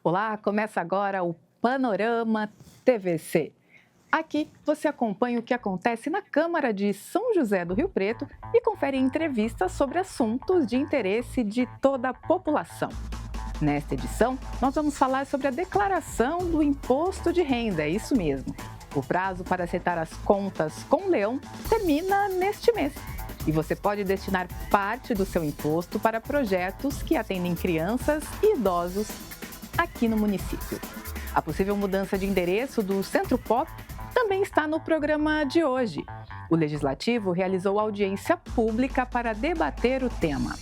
Olá, começa agora o Panorama TVC. Aqui você acompanha o que acontece na Câmara de São José do Rio Preto e confere entrevistas sobre assuntos de interesse de toda a população. Nesta edição, nós vamos falar sobre a declaração do imposto de renda, é isso mesmo. O prazo para acertar as contas com o Leão termina neste mês. E você pode destinar parte do seu imposto para projetos que atendem crianças e idosos aqui no município. A possível mudança de endereço do Centro Pop também está no programa de hoje. O Legislativo realizou audiência pública para debater o tema.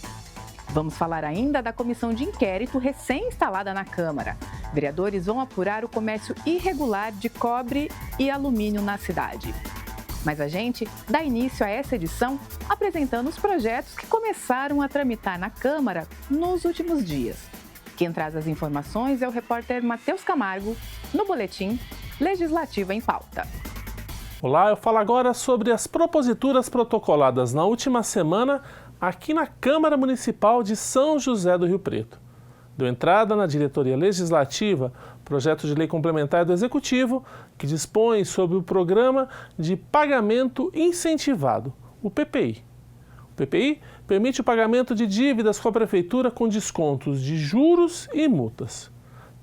Vamos falar ainda da comissão de inquérito recém-instalada na Câmara. Vereadores vão apurar o comércio irregular de cobre e alumínio na cidade. Mas a gente dá início a essa edição apresentando os projetos que começaram a tramitar na Câmara nos últimos dias. Quem traz as informações é o repórter Matheus Camargo, no Boletim Legislativo em Pauta. Olá, eu falo agora sobre as proposituras protocoladas na última semana aqui na Câmara Municipal de São José do Rio Preto. Deu entrada na diretoria legislativa projeto de lei complementar do Executivo que dispõe sobre o Programa de Pagamento Incentivado, o PPI. O PPI permite o pagamento de dívidas com a Prefeitura com descontos de juros e multas.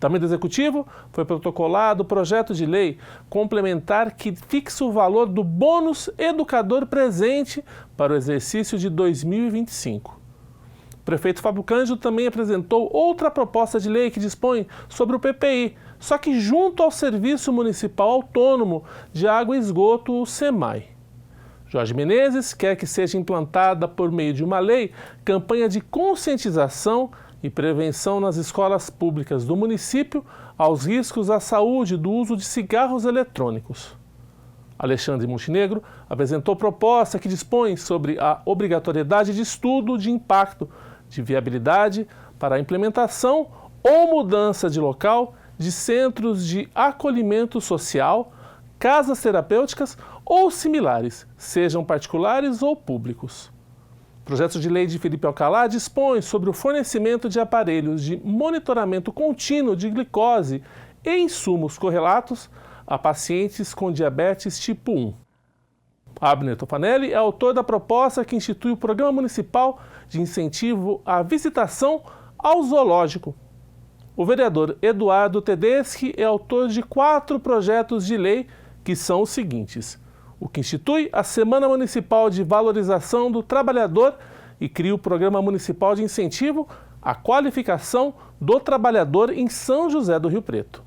Também do Executivo foi protocolado o projeto de lei complementar que fixa o valor do bônus educador presente para o exercício de 2025. O prefeito Fábio Cândido também apresentou outra proposta de lei que dispõe sobre o PPI, só que junto ao Serviço Municipal Autônomo de Água e Esgoto, o SEMAI. Jorge Menezes quer que seja implantada por meio de uma lei campanha de conscientização e prevenção nas escolas públicas do município aos riscos à saúde do uso de cigarros eletrônicos. Alexandre Montenegro apresentou proposta que dispõe sobre a obrigatoriedade de estudo de impacto, de viabilidade para a implementação ou mudança de local de centros de acolhimento social, casas terapêuticas ou similares, sejam particulares ou públicos. O projeto de lei de Felipe Alcalá dispõe sobre o fornecimento de aparelhos de monitoramento contínuo de glicose e insumos correlatos a pacientes com diabetes tipo 1. Abner Tofanelli é autor da proposta que institui o Programa Municipal de Incentivo à Visitação ao Zoológico. O vereador Eduardo Tedeschi é autor de 4 projetos de lei que são os seguintes: o que institui a Semana Municipal de Valorização do Trabalhador e cria o Programa Municipal de Incentivo à Qualificação do Trabalhador em São José do Rio Preto.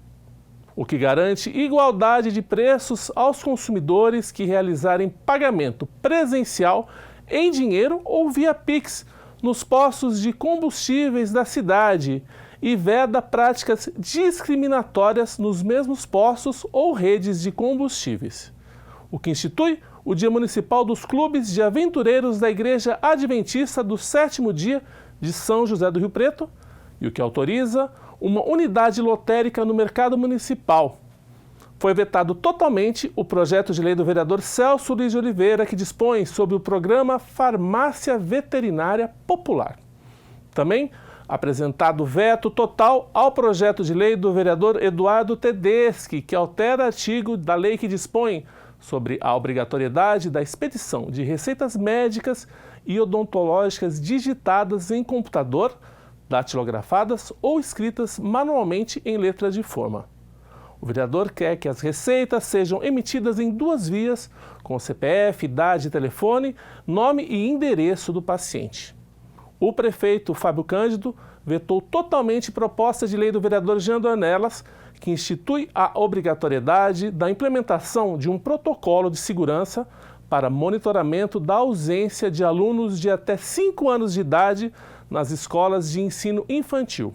O que garante igualdade de preços aos consumidores que realizarem pagamento presencial em dinheiro ou via Pix nos postos de combustíveis da cidade e veda práticas discriminatórias nos mesmos postos ou redes de combustíveis. O que institui o Dia Municipal dos Clubes de Aventureiros da Igreja Adventista do Sétimo Dia de São José do Rio Preto e o que autoriza uma unidade lotérica no mercado municipal. Foi vetado totalmente o projeto de lei do vereador Celso Luiz de Oliveira que dispõe sobre o programa Farmácia Veterinária Popular. Também apresentado veto total ao projeto de lei do vereador Eduardo Tedeschi, que altera artigo da lei que dispõe sobre a obrigatoriedade da expedição de receitas médicas e odontológicas digitadas em computador, datilografadas ou escritas manualmente em letra de forma. O vereador quer que as receitas sejam emitidas em 2 vias, com CPF, idade, telefone, nome e endereço do paciente. O prefeito Fábio Cândido vetou totalmente proposta de lei do vereador Jean Dornelas, que institui a obrigatoriedade da implementação de um protocolo de segurança para monitoramento da ausência de alunos de até 5 anos de idade nas escolas de ensino infantil.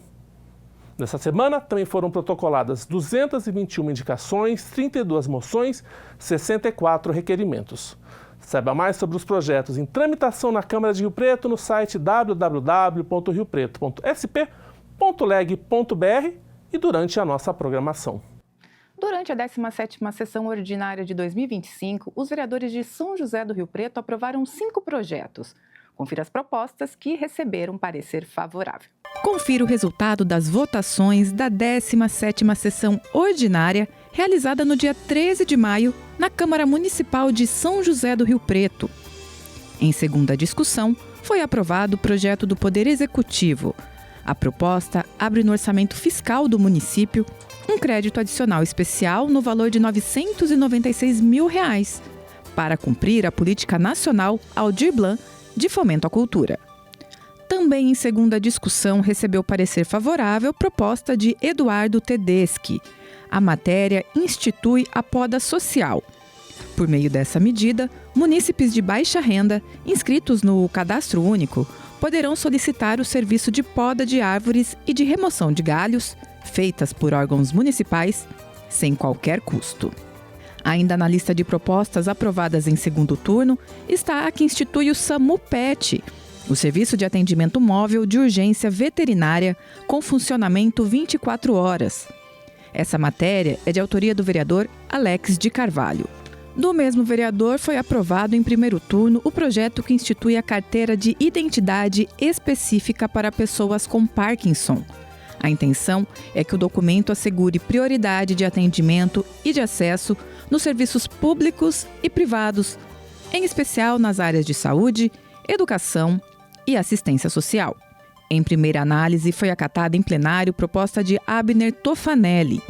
Nessa semana, também foram protocoladas 221 indicações, 32 moções, 64 requerimentos. Saiba mais sobre os projetos em tramitação na Câmara de Rio Preto no site www.riopreto.sp.leg.br e durante a nossa programação. Durante a 17ª Sessão Ordinária de 2025, os vereadores de São José do Rio Preto aprovaram 5 projetos. Confira as propostas que receberam parecer favorável. Confira o resultado das votações da 17ª sessão ordinária, realizada no dia 13 de maio, na Câmara Municipal de São José do Rio Preto. Em segunda discussão, foi aprovado o projeto do Poder Executivo. A proposta abre no orçamento fiscal do município um crédito adicional especial no valor de R$ 996 mil para cumprir a Política Nacional Aldir Blanc de Fomento à Cultura. Também em segunda discussão recebeu parecer favorável proposta de Eduardo Tedeschi. A matéria institui a poda social. Por meio dessa medida, munícipes de baixa renda, inscritos no Cadastro Único, poderão solicitar o serviço de poda de árvores e de remoção de galhos, feitas por órgãos municipais, sem qualquer custo. Ainda na lista de propostas aprovadas em segundo turno está a que institui o SAMU-PET, o Serviço de Atendimento Móvel de Urgência Veterinária, com funcionamento 24 horas. Essa matéria é de autoria do vereador Alex de Carvalho. Do mesmo vereador, foi aprovado em primeiro turno o projeto que institui a carteira de identidade específica para pessoas com Parkinson. A intenção é que o documento assegure prioridade de atendimento e de acesso nos serviços públicos e privados, em especial nas áreas de saúde, educação e assistência social. Em primeira análise, foi acatada em plenário proposta de Abner Tofanelli.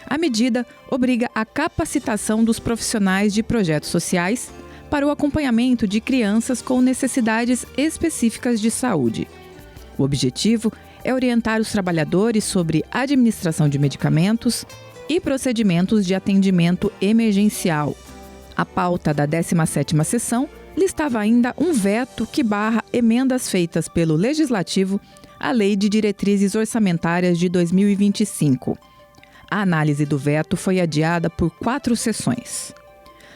A medida obriga a capacitação dos profissionais de projetos sociais para o acompanhamento de crianças com necessidades específicas de saúde. O objetivo é orientar os trabalhadores sobre administração de medicamentos e procedimentos de atendimento emergencial. A pauta da 17ª sessão listava ainda um veto que barra emendas feitas pelo Legislativo à Lei de Diretrizes Orçamentárias de 2025. A análise do veto foi adiada por 4 sessões.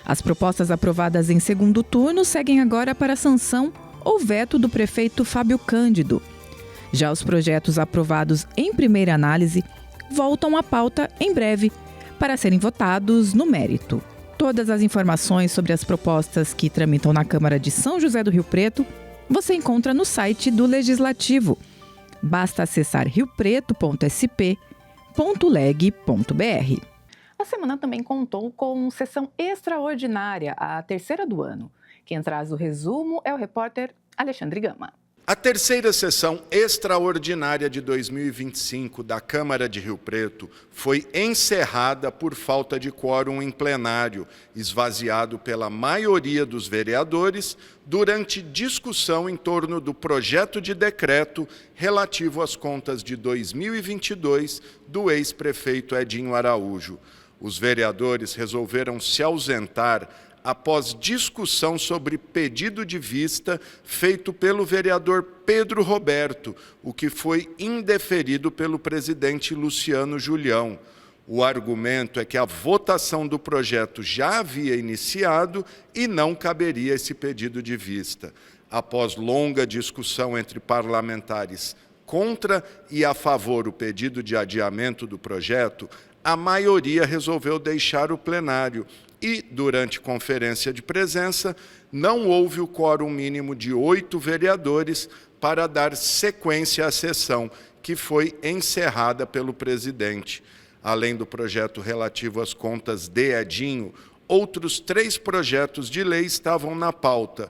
As propostas aprovadas em segundo turno seguem agora para a sanção ou veto do prefeito Fábio Cândido. Já os projetos aprovados em primeira análise voltam à pauta em breve para serem votados no mérito. Todas as informações sobre as propostas que tramitam na Câmara de São José do Rio Preto você encontra no site do Legislativo. Basta acessar riopreto.sp.leg.br. A semana também contou com sessão extraordinária, a terceira do ano. Quem traz o resumo é o repórter Alexandre Gama. A terceira sessão extraordinária de 2025 da Câmara de Rio Preto foi encerrada por falta de quórum em plenário, esvaziado pela maioria dos vereadores durante discussão em torno do projeto de decreto relativo às contas de 2022 do ex-prefeito Edinho Araújo. Os vereadores resolveram se ausentar após discussão sobre pedido de vista feito pelo vereador Pedro Roberto, o que foi indeferido pelo presidente Luciano Julião. O argumento é que a votação do projeto já havia iniciado e não caberia esse pedido de vista. Após longa discussão entre parlamentares contra e a favor o pedido de adiamento do projeto, a maioria resolveu deixar o plenário e, durante conferência de presença, não houve o quórum mínimo de 8 vereadores para dar sequência à sessão, que foi encerrada pelo presidente. Além do projeto relativo às contas de Edinho, outros 3 projetos de lei estavam na pauta,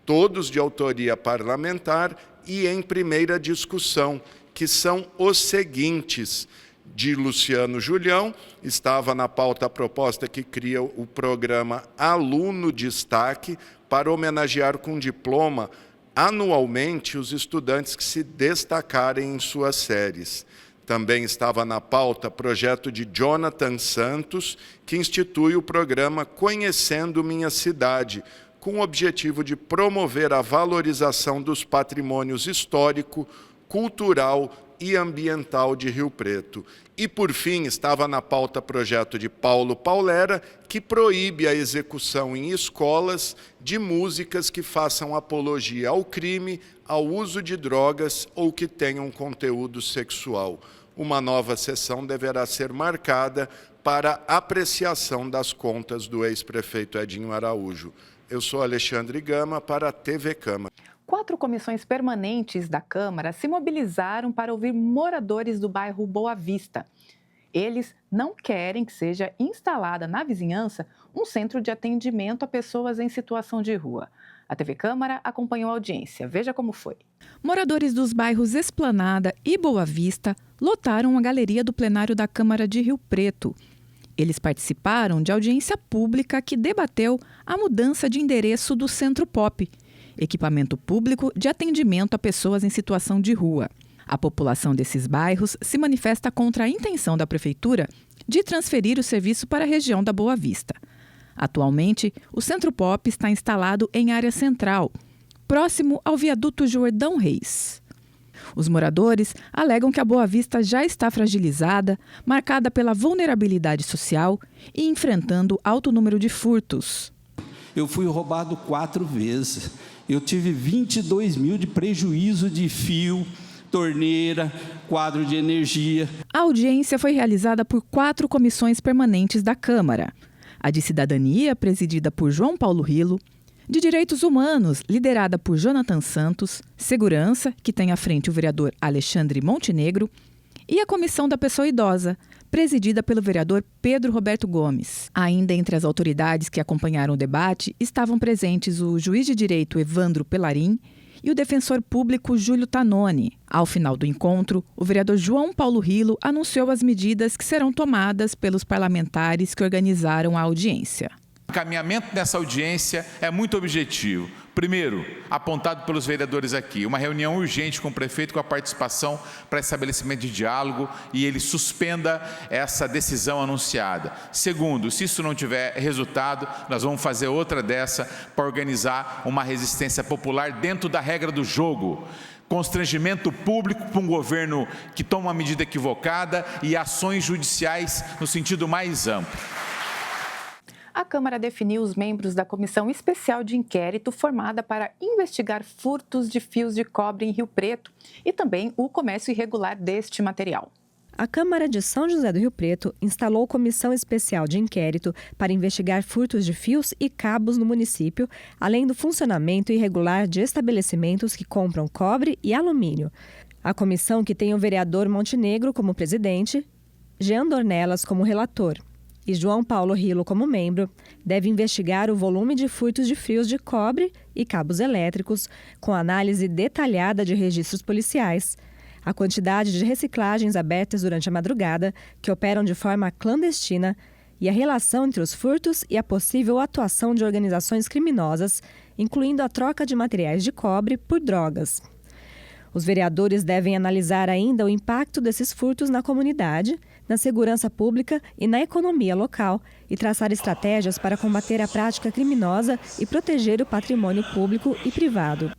todos de autoria parlamentar e em primeira discussão, que são os seguintes: de Luciano Julião, estava na pauta a proposta que cria o programa Aluno Destaque para homenagear com diploma anualmente os estudantes que se destacarem em suas séries. Também estava na pauta projeto de Jonathan Santos, que institui o programa Conhecendo Minha Cidade, com o objetivo de promover a valorização dos patrimônios histórico, cultural e ambiental de Rio Preto. E, por fim, estava na pauta projeto de Paulo Paulera, que proíbe a execução em escolas de músicas que façam apologia ao crime, ao uso de drogas ou que tenham conteúdo sexual. Uma nova sessão deverá ser marcada para apreciação das contas do ex-prefeito Edinho Araújo. Eu sou Alexandre Gama para a TV Câmara. 4 comissões permanentes da Câmara se mobilizaram para ouvir moradores do bairro Boa Vista. Eles não querem que seja instalada na vizinhança um centro de atendimento a pessoas em situação de rua. A TV Câmara acompanhou a audiência. Veja como foi. Moradores dos bairros Esplanada e Boa Vista lotaram a galeria do plenário da Câmara de Rio Preto. Eles participaram de audiência pública que debateu a mudança de endereço do Centro Pop, equipamento público de atendimento a pessoas em situação de rua. A população desses bairros se manifesta contra a intenção da Prefeitura de transferir o serviço para a região da Boa Vista. Atualmente, o Centro Pop está instalado em área central, próximo ao viaduto Jordão Reis. Os moradores alegam que a Boa Vista já está fragilizada, marcada pela vulnerabilidade social e enfrentando alto número de furtos. Eu fui roubado 4 vezes. Eu tive 22 mil de prejuízo de fio, torneira, quadro de energia. A audiência foi realizada por 4 comissões permanentes da Câmara. A de Cidadania, presidida por João Paulo Rilo, de Direitos Humanos, liderada por Jonathan Santos, Segurança, que tem à frente o vereador Alexandre Montenegro, e a Comissão da Pessoa Idosa, presidida pelo vereador Pedro Roberto Gomes. Ainda entre as autoridades que acompanharam o debate estavam presentes o juiz de direito Evandro Pelarim e o defensor público Júlio Tanoni. Ao final do encontro, o vereador João Paulo Rilo anunciou as medidas que serão tomadas pelos parlamentares que organizaram a audiência. O encaminhamento dessa audiência é muito objetivo. Primeiro, apontado pelos vereadores aqui, uma reunião urgente com o prefeito com a participação para estabelecimento de diálogo e ele suspenda essa decisão anunciada. Segundo, se isso não tiver resultado, nós vamos fazer outra dessa para organizar uma resistência popular dentro da regra do jogo. Constrangimento público para um governo que toma uma medida equivocada e ações judiciais no sentido mais amplo. A Câmara definiu os membros da Comissão Especial de Inquérito formada para investigar furtos de fios de cobre em Rio Preto e também o comércio irregular deste material. A Câmara de São José do Rio Preto instalou Comissão Especial de Inquérito para investigar furtos de fios e cabos no município, além do funcionamento irregular de estabelecimentos que compram cobre e alumínio. A comissão, que tem o vereador Montenegro como presidente, Jean Dornelas como relator e João Paulo Rilo como membro, deve investigar o volume de furtos de fios de cobre e cabos elétricos, com análise detalhada de registros policiais, a quantidade de reciclagens abertas durante a madrugada, que operam de forma clandestina, e a relação entre os furtos e a possível atuação de organizações criminosas, incluindo a troca de materiais de cobre por drogas. Os vereadores devem analisar ainda o impacto desses furtos na comunidade, na segurança pública e na economia local e traçar estratégias para combater a prática criminosa e proteger o patrimônio público e privado.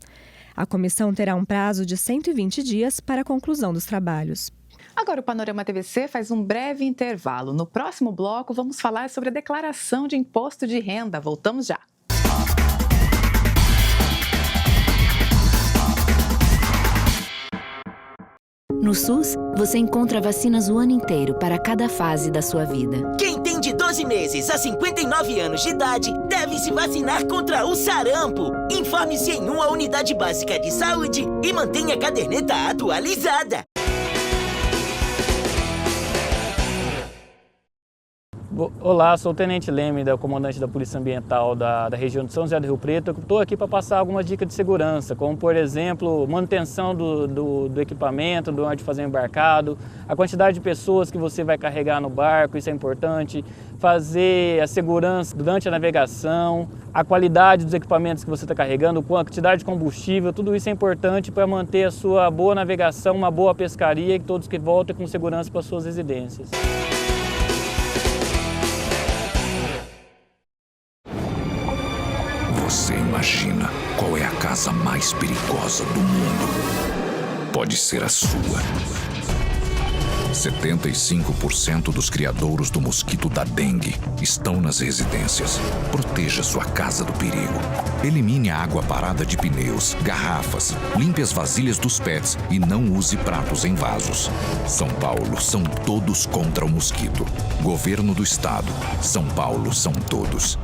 A comissão terá um prazo de 120 dias para a conclusão dos trabalhos. Agora o Panorama TVC faz um breve intervalo. No próximo bloco, vamos falar sobre a declaração de imposto de renda. Voltamos já. No SUS, você encontra vacinas o ano inteiro para cada fase da sua vida. Quem tem de 12 meses a 59 anos de idade deve se vacinar contra o sarampo. Informe-se em uma unidade básica de saúde e mantenha a caderneta atualizada. Olá, sou o Tenente Leme, comandante da Polícia Ambiental da região de São José do Rio Preto. Estou aqui para passar algumas dicas de segurança, como, por exemplo, manutenção do equipamento, do onde fazer o embarcado, a quantidade de pessoas que você vai carregar no barco, isso é importante, fazer a segurança durante a navegação, a qualidade dos equipamentos que você está carregando, a quantidade de combustível, tudo isso é importante para manter a sua boa navegação, uma boa pescaria e que todos que voltem com segurança para suas residências. Você imagina qual é a casa mais perigosa do mundo? Pode ser a sua. 75% dos criadouros do mosquito da dengue estão nas residências. Proteja sua casa do perigo. Elimine a água parada de pneus, garrafas, limpe as vasilhas dos pets e não use pratos em vasos. São Paulo, são todos contra o mosquito. Governo do Estado. São Paulo, são todos.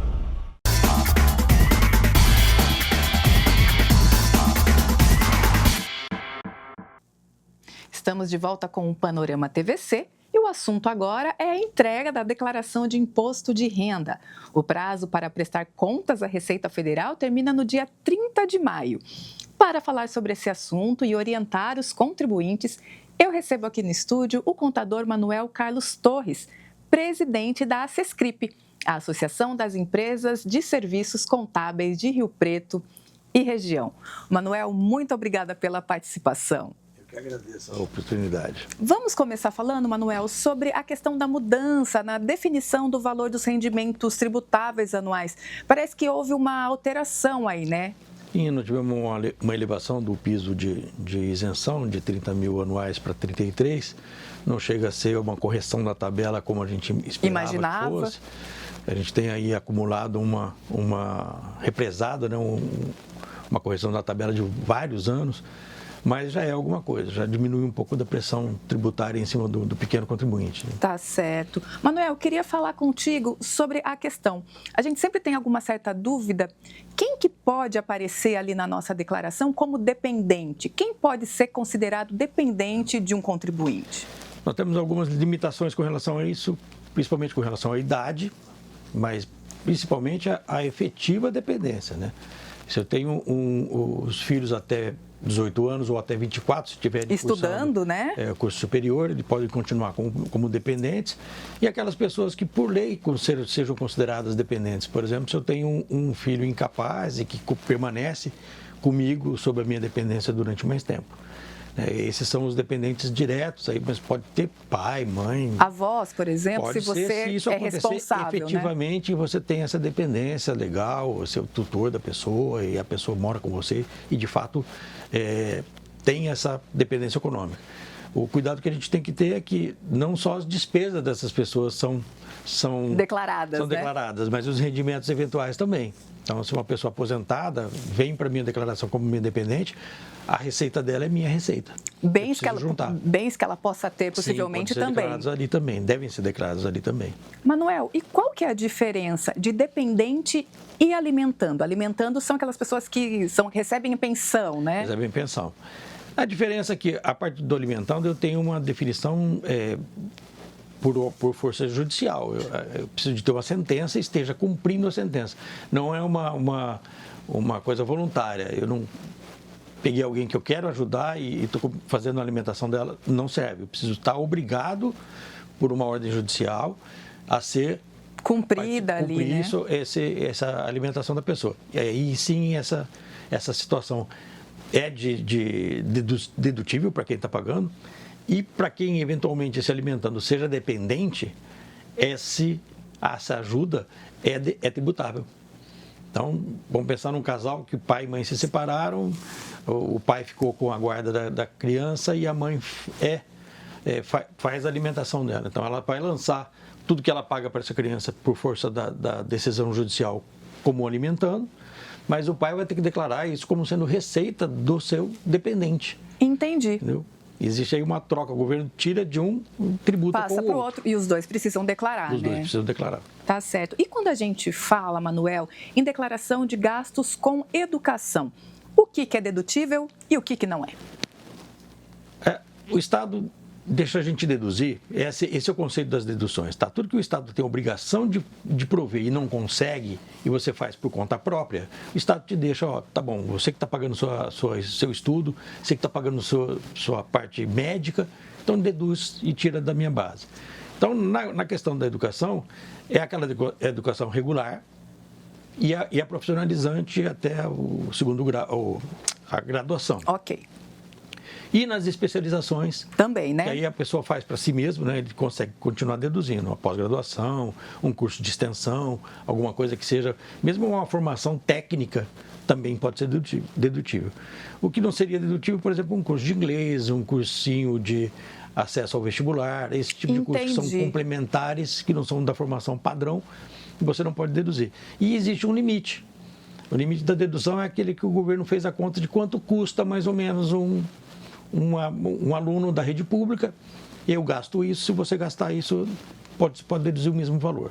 Estamos de volta com o Panorama TVC e o assunto agora é a entrega da declaração de imposto de renda. O prazo para prestar contas à Receita Federal termina no dia 30 de maio. Para falar sobre esse assunto e orientar os contribuintes, eu recebo aqui no estúdio o contador Manuel Carlos Torres, presidente da ACESCRIP, a Associação das Empresas de Serviços Contábeis de Rio Preto e região. Manuel, muito obrigada pela participação. Eu que agradeço a oportunidade. Vamos começar falando, Manuel, sobre a questão da mudança na definição do valor dos rendimentos tributáveis anuais. Parece que houve uma alteração aí, né? Sim, nós tivemos uma elevação do piso de isenção de 30 mil anuais para 33. Não chega a ser uma correção da tabela como a gente imaginava que fosse. A gente tem aí acumulado uma represada, né? Uma correção da tabela de vários anos, mas já é alguma coisa, já diminui um pouco da pressão tributária em cima do pequeno contribuinte. Tá certo. Manuel, eu queria falar contigo sobre a questão. A gente sempre tem alguma certa dúvida. Quem que pode aparecer ali na nossa declaração como dependente? Quem pode ser considerado dependente de um contribuinte? Nós temos algumas limitações com relação a isso, principalmente com relação à idade, mas principalmente a efetiva dependência, né? Se eu tenho os filhos até 18 anos ou até 24, se tiver estudando, né? Curso superior, eles podem continuar como dependentes. E aquelas pessoas que, por lei, sejam consideradas dependentes. Por exemplo, se eu tenho um filho incapaz e que permanece comigo sob a minha dependência durante mais tempo. Esses são os dependentes diretos, aí, mas pode ter pai, mãe. Avós, por exemplo, pode se você ser, se isso é acontecer, responsável, efetivamente, né? Você tem essa dependência legal, você é o tutor da pessoa e a pessoa mora com você e, de fato, tem essa dependência econômica. O cuidado que a gente tem que ter é que não só as despesas dessas pessoas são declaradas, mas os rendimentos eventuais também. Então, se uma pessoa aposentada vem para a minha declaração como minha dependente, a receita dela é minha receita. Bens que ela possa ter, possivelmente, sim, podem ser também. Declarados ali também, devem ser declarados ali também. Manuel, e qual que é a diferença de dependente e alimentando? Alimentando são aquelas pessoas que recebem pensão, né? Recebem pensão. A diferença é que, a parte do alimentando, eu tenho uma definição por força judicial. Eu preciso de ter uma sentença e esteja cumprindo a sentença. Não é uma coisa voluntária. Eu não peguei alguém que eu quero ajudar e estou fazendo a alimentação dela, não serve. Eu preciso estar obrigado, por uma ordem judicial, a ser cumprida ali, né? Essa alimentação da pessoa. E aí sim essa situação é dedutível para quem está pagando. E para quem eventualmente se alimentando seja dependente, essa ajuda é tributável. Então, vamos pensar num casal que o pai e mãe se separaram, o pai ficou com a guarda da criança e a mãe faz a alimentação dela. Então, ela vai lançar tudo que ela paga para essa criança por força da decisão judicial como alimentando, mas o pai vai ter que declarar isso como sendo receita do seu dependente. Entendi. Entendeu? Existe aí uma troca, o governo tira de um tributa passa para o outro. E os dois precisam declarar, Os dois precisam declarar. Tá certo. E quando a gente fala, Manuel, em declaração de gastos com educação, o que é dedutível e o que não é? O Estado deixa a gente deduzir, esse é o conceito das deduções, tá? Tudo que o Estado tem obrigação de prover e não consegue, e você faz por conta própria, o Estado te deixa, tá bom, você que está pagando seu estudo, você que está pagando sua parte médica, então deduz e tira da minha base. Então, na questão da educação, é aquela educação regular e a profissionalizante até o segundo grau, a graduação. Ok. E nas especializações... Também, né? Que aí a pessoa faz para si mesmo, né? Ele consegue continuar deduzindo. Uma pós-graduação, um curso de extensão, alguma coisa que seja... Mesmo uma formação técnica também pode ser dedutível. O que não seria dedutível, por exemplo, um curso de inglês, um cursinho de acesso ao vestibular, esse tipo de cursos que são complementares, que não são da formação padrão, você não pode deduzir. E existe um limite. O limite da dedução é aquele que o governo fez a conta de quanto custa mais ou menos um aluno da rede pública. Eu gasto isso, se você gastar isso, pode deduzir o mesmo valor.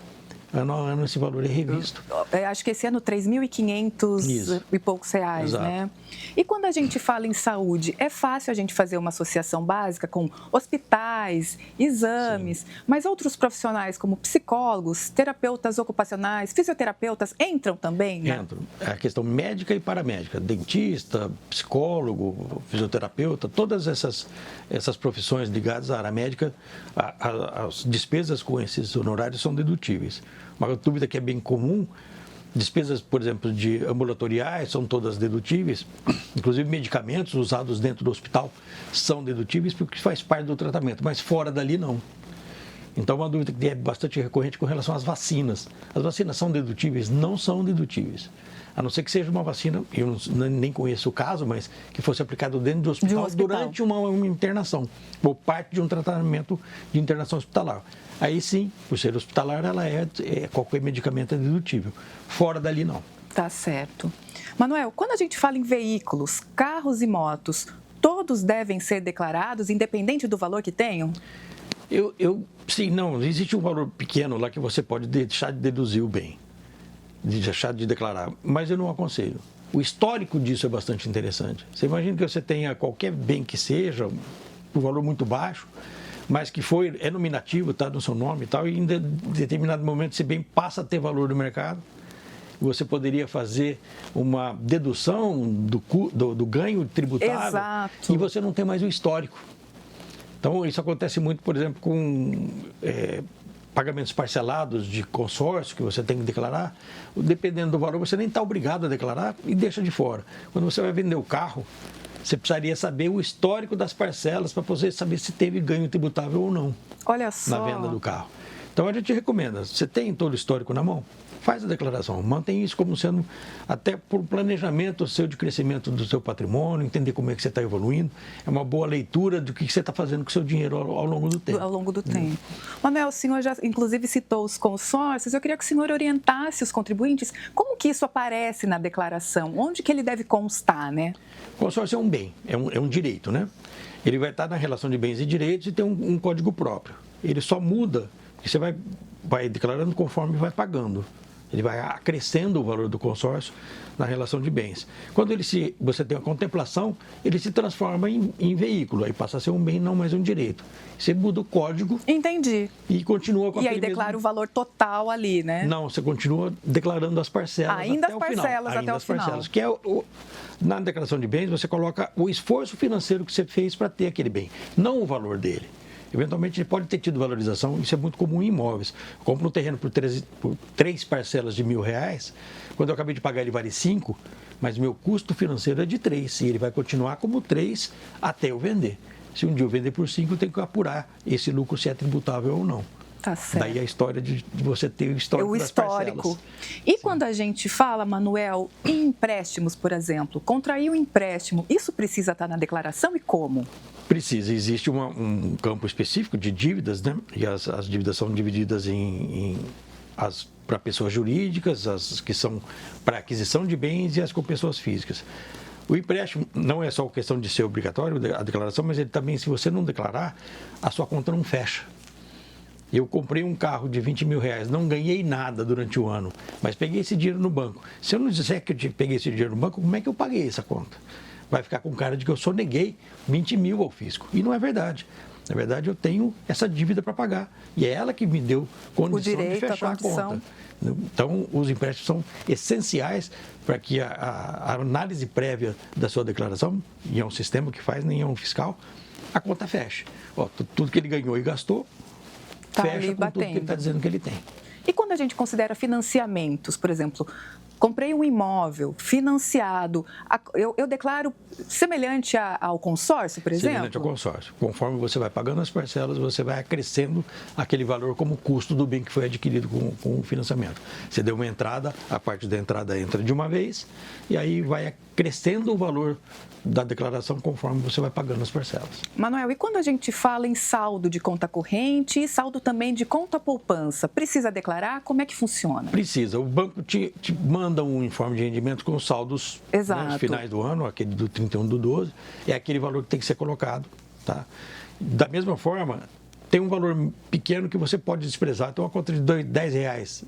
ano a ano esse valor é revisto. Acho que esse ano 3.500 e poucos reais, exato, né? E quando a gente fala em saúde, é fácil a gente fazer uma associação básica com hospitais, exames, sim, mas outros profissionais como psicólogos, terapeutas ocupacionais, fisioterapeutas entram também, né? Entram. É a questão médica e paramédica, dentista, psicólogo, fisioterapeuta, todas essas profissões ligadas à área médica, as despesas com esses honorários são dedutíveis. Uma dúvida que é bem comum, despesas, por exemplo, de ambulatoriais são todas dedutíveis, inclusive medicamentos usados dentro do hospital são dedutíveis porque faz parte do tratamento, mas fora dali não. Então, uma dúvida que é bastante recorrente com relação às vacinas. As vacinas são dedutíveis? Não são dedutíveis. A não ser que seja uma vacina, eu nem conheço o caso, mas que fosse aplicado dentro do hospital, durante uma internação, ou parte de um tratamento de internação hospitalar. Aí sim, por ser hospitalar, ela qualquer medicamento é dedutível. Fora dali, não. Tá certo. Manuel, quando a gente fala em veículos, carros e motos, todos devem ser declarados, independente do valor que tenham? Sim, não. Existe um valor pequeno lá que você pode deixar de deduzir o bem, de deixar de declarar, mas eu não aconselho. O histórico disso é bastante interessante. Você imagina que você tenha qualquer bem que seja, um valor muito baixo, mas que é nominativo, está no seu nome e tal, e em determinado momento esse bem passa a ter valor no mercado. Você poderia fazer uma dedução do ganho tributável. Exato. E você não tem mais o histórico. Então, isso acontece muito, por exemplo, com pagamentos parcelados de consórcio que você tem que declarar. Dependendo do valor, você nem está obrigado a declarar e deixa de fora. Quando você vai vender o carro, você precisaria saber o histórico das parcelas para você saber se teve ganho tributável ou não. Olha só. Na venda do carro. Então, a gente recomenda, você tem todo o histórico na mão? Faz a declaração, mantém isso como sendo, até por planejamento seu de crescimento do seu patrimônio, entender como é que você está evoluindo. É uma boa leitura do que você está fazendo com o seu dinheiro ao longo do tempo. Ao longo do tempo. Manuel, o senhor já inclusive citou os consórcios. Eu queria que o senhor orientasse os contribuintes como que isso aparece na declaração, onde que ele deve constar, né? Consórcio é um bem, é um direito, né? Ele vai estar na relação de bens e direitos e tem um código próprio. Ele só muda, porque você vai declarando conforme vai pagando. Ele vai acrescendo o valor do consórcio na relação de bens. Quando você tem a contemplação, ele se transforma em veículo, aí passa a ser um bem, não mais um direito. Você muda o código. Entendi. E continua com aquele mesmo... E aí declara o valor total ali, né? Não, você continua declarando as parcelas ainda até as parcelas o final. Até o final. Parcelas, que na declaração de bens, você coloca o esforço financeiro que você fez para ter aquele bem, não o valor dele. Eventualmente, ele pode ter tido valorização, isso é muito comum em imóveis. Eu compro um terreno por 3 parcelas de R$1.000, quando eu acabei de pagar ele vale 5, mas meu custo financeiro é de 3, e ele vai continuar como 3 até eu vender. Se um dia eu vender por 5, eu tenho que apurar esse lucro se é tributável ou não. Tá certo. Daí a história de você ter o histórico das parcelas. E sim, quando a gente fala, Manuel, em empréstimos, por exemplo, contrair um empréstimo, isso precisa estar na declaração e como? Precisa. Existe um campo específico de dívidas, né? E as dívidas são divididas para pessoas jurídicas, as que são para aquisição de bens e as com pessoas físicas. O empréstimo não é só questão de ser obrigatório a declaração, mas ele também, se você não declarar, a sua conta não fecha. Eu comprei um carro de R$20.000, não ganhei nada durante o ano, mas peguei esse dinheiro no banco. Se eu não disser que eu peguei esse dinheiro no banco, como é que eu paguei essa conta? Vai ficar com cara de que eu soneguei 20 mil ao fisco. E não é verdade. Na verdade, eu tenho essa dívida para pagar. E é ela que me deu condição de fechar a conta. Então, os empréstimos são essenciais para que a análise prévia da sua declaração, e é um sistema que faz, nem é um fiscal, a conta feche. Tudo que ele ganhou e gastou, fecha com tudo que ele está dizendo que ele tem. E quando a gente considera financiamentos, por exemplo, comprei um imóvel financiado, eu declaro semelhante ao consórcio, por exemplo? Semelhante ao consórcio. Conforme você vai pagando as parcelas, você vai acrescendo aquele valor como custo do bem que foi adquirido com o financiamento. Você deu uma entrada, a parte da entrada entra de uma vez, e aí vai acrescendo o valor da declaração conforme você vai pagando as parcelas. Manuel, e quando a gente fala em saldo de conta corrente e saldo também de conta poupança, precisa declarar? Como é que funciona? Precisa. O banco te manda um informe de rendimento com os saldos, né, finais do ano, aquele do 31/12, é aquele valor que tem que ser colocado. Tá? Da mesma forma, tem um valor pequeno que você pode desprezar. Então, uma conta de R$10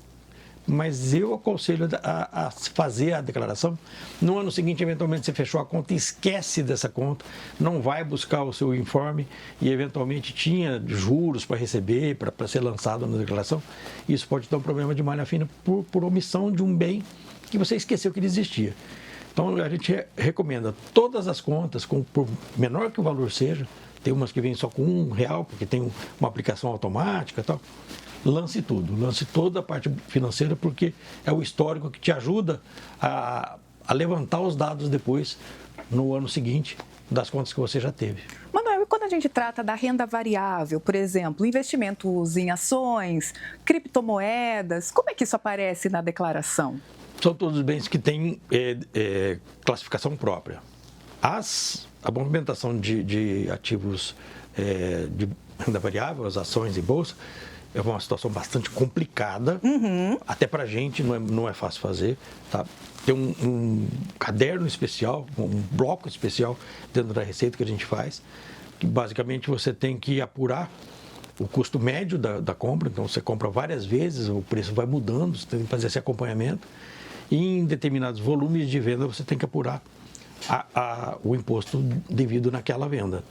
mas eu aconselho a fazer a declaração. No ano seguinte, eventualmente, você fechou a conta, esquece dessa conta, não vai buscar o seu informe e, eventualmente, tinha juros para receber, para ser lançado na declaração. Isso pode dar um problema de malha fina por omissão de um bem que você esqueceu que ele existia. Então, a gente recomenda todas as contas, por menor que o valor seja, tem umas que vêm só com R$1, porque tem uma aplicação automática e tal. Lance tudo, lance toda a parte financeira, porque é o histórico que te ajuda a levantar os dados depois, no ano seguinte, das contas que você já teve. Manuel, e quando a gente trata da renda variável, por exemplo, investimentos em ações, criptomoedas, como é que isso aparece na declaração? São todos bens que têm classificação própria. A movimentação de ativos de renda variável, as ações e bolsa, é uma situação bastante complicada, até para a gente não é fácil fazer. Tá? Tem um caderno especial, um bloco especial dentro da receita que a gente faz, que basicamente você tem que apurar o custo médio da compra, então você compra várias vezes, o preço vai mudando, você tem que fazer esse acompanhamento, e em determinados volumes de venda você tem que apurar o imposto devido naquela venda.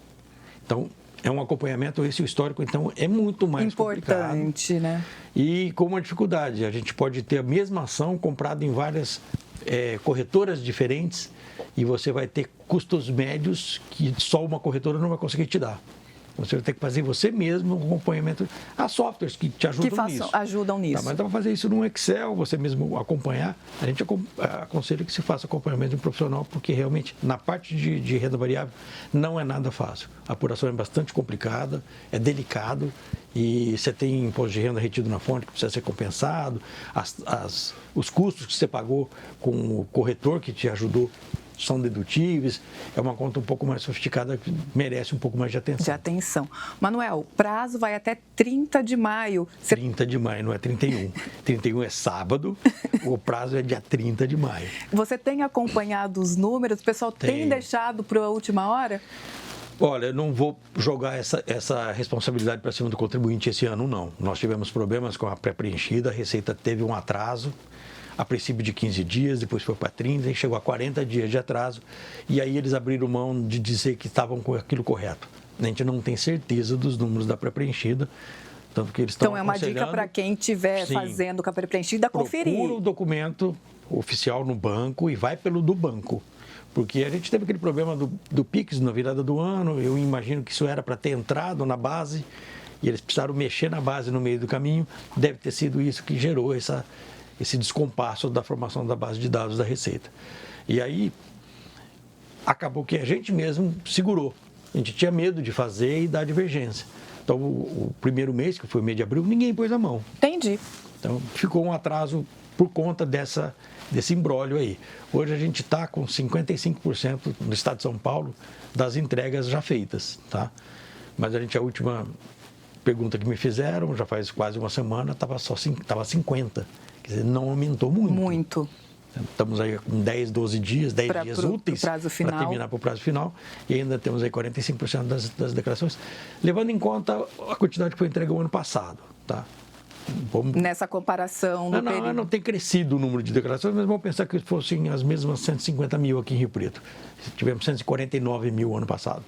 Então, é um acompanhamento, esse histórico, então, é muito mais importante, complicado. Né? E com uma dificuldade, a gente pode ter a mesma ação comprada em várias corretoras diferentes e você vai ter custos médios que só uma corretora não vai conseguir te dar. Você vai ter que fazer você mesmo um acompanhamento. Há softwares que te ajudam nisso. Ajudam nisso. Tá, mas dá para fazer isso num Excel, você mesmo acompanhar. A gente aconselha que se faça acompanhamento de um profissional, porque realmente na parte de renda variável não é nada fácil. A apuração é bastante complicada, é delicado e você tem imposto de renda retido na fonte que precisa ser compensado, os custos que você pagou com o corretor que te ajudou são dedutíveis, é uma conta um pouco mais sofisticada que merece um pouco mais de atenção. Manuel, o prazo vai até 30 de maio. 30 de maio, não é 31. 31 é sábado, o prazo é dia 30 de maio. Você tem acompanhado os números? O pessoal tem deixado para a última hora? Olha, eu não vou jogar essa responsabilidade para cima do contribuinte esse ano, não. Nós tivemos problemas com a pré-preenchida, a Receita teve um atraso, a princípio de 15 dias, depois foi para 30 e chegou a 40 dias de atraso. E aí eles abriram mão de dizer que estavam com aquilo correto. A gente não tem certeza dos números da pré-preenchida, tanto que eles estão Então é uma dica para quem estiver fazendo com a pré-preenchida conferir. Procura o documento oficial no banco e vai pelo do banco. Porque a gente teve aquele problema do PIX na virada do ano, eu imagino que isso era para ter entrado na base e eles precisaram mexer na base no meio do caminho. Deve ter sido isso que gerou esse descompasso da formação da base de dados da Receita. E aí, acabou que a gente mesmo segurou. A gente tinha medo de fazer e dar divergência. Então, o primeiro mês, que foi o mês de abril, ninguém pôs a mão. Entendi. Então, ficou um atraso por conta desse imbróglio aí. Hoje a gente está com 55% no estado de São Paulo das entregas já feitas, tá? Mas a última pergunta que me fizeram, já faz quase uma semana, estava 50%. Quer dizer, não aumentou muito. Estamos aí com 10, 12 dias, 10 dias úteis para terminar para o prazo final. E ainda temos aí 45% das declarações, levando em conta a quantidade que foi entregue o ano passado. Tá? Nessa comparação no período. Não tem crescido o número de declarações, mas vamos pensar que fossem as mesmas 150 mil aqui em Rio Preto. Tivemos 149 mil ano passado.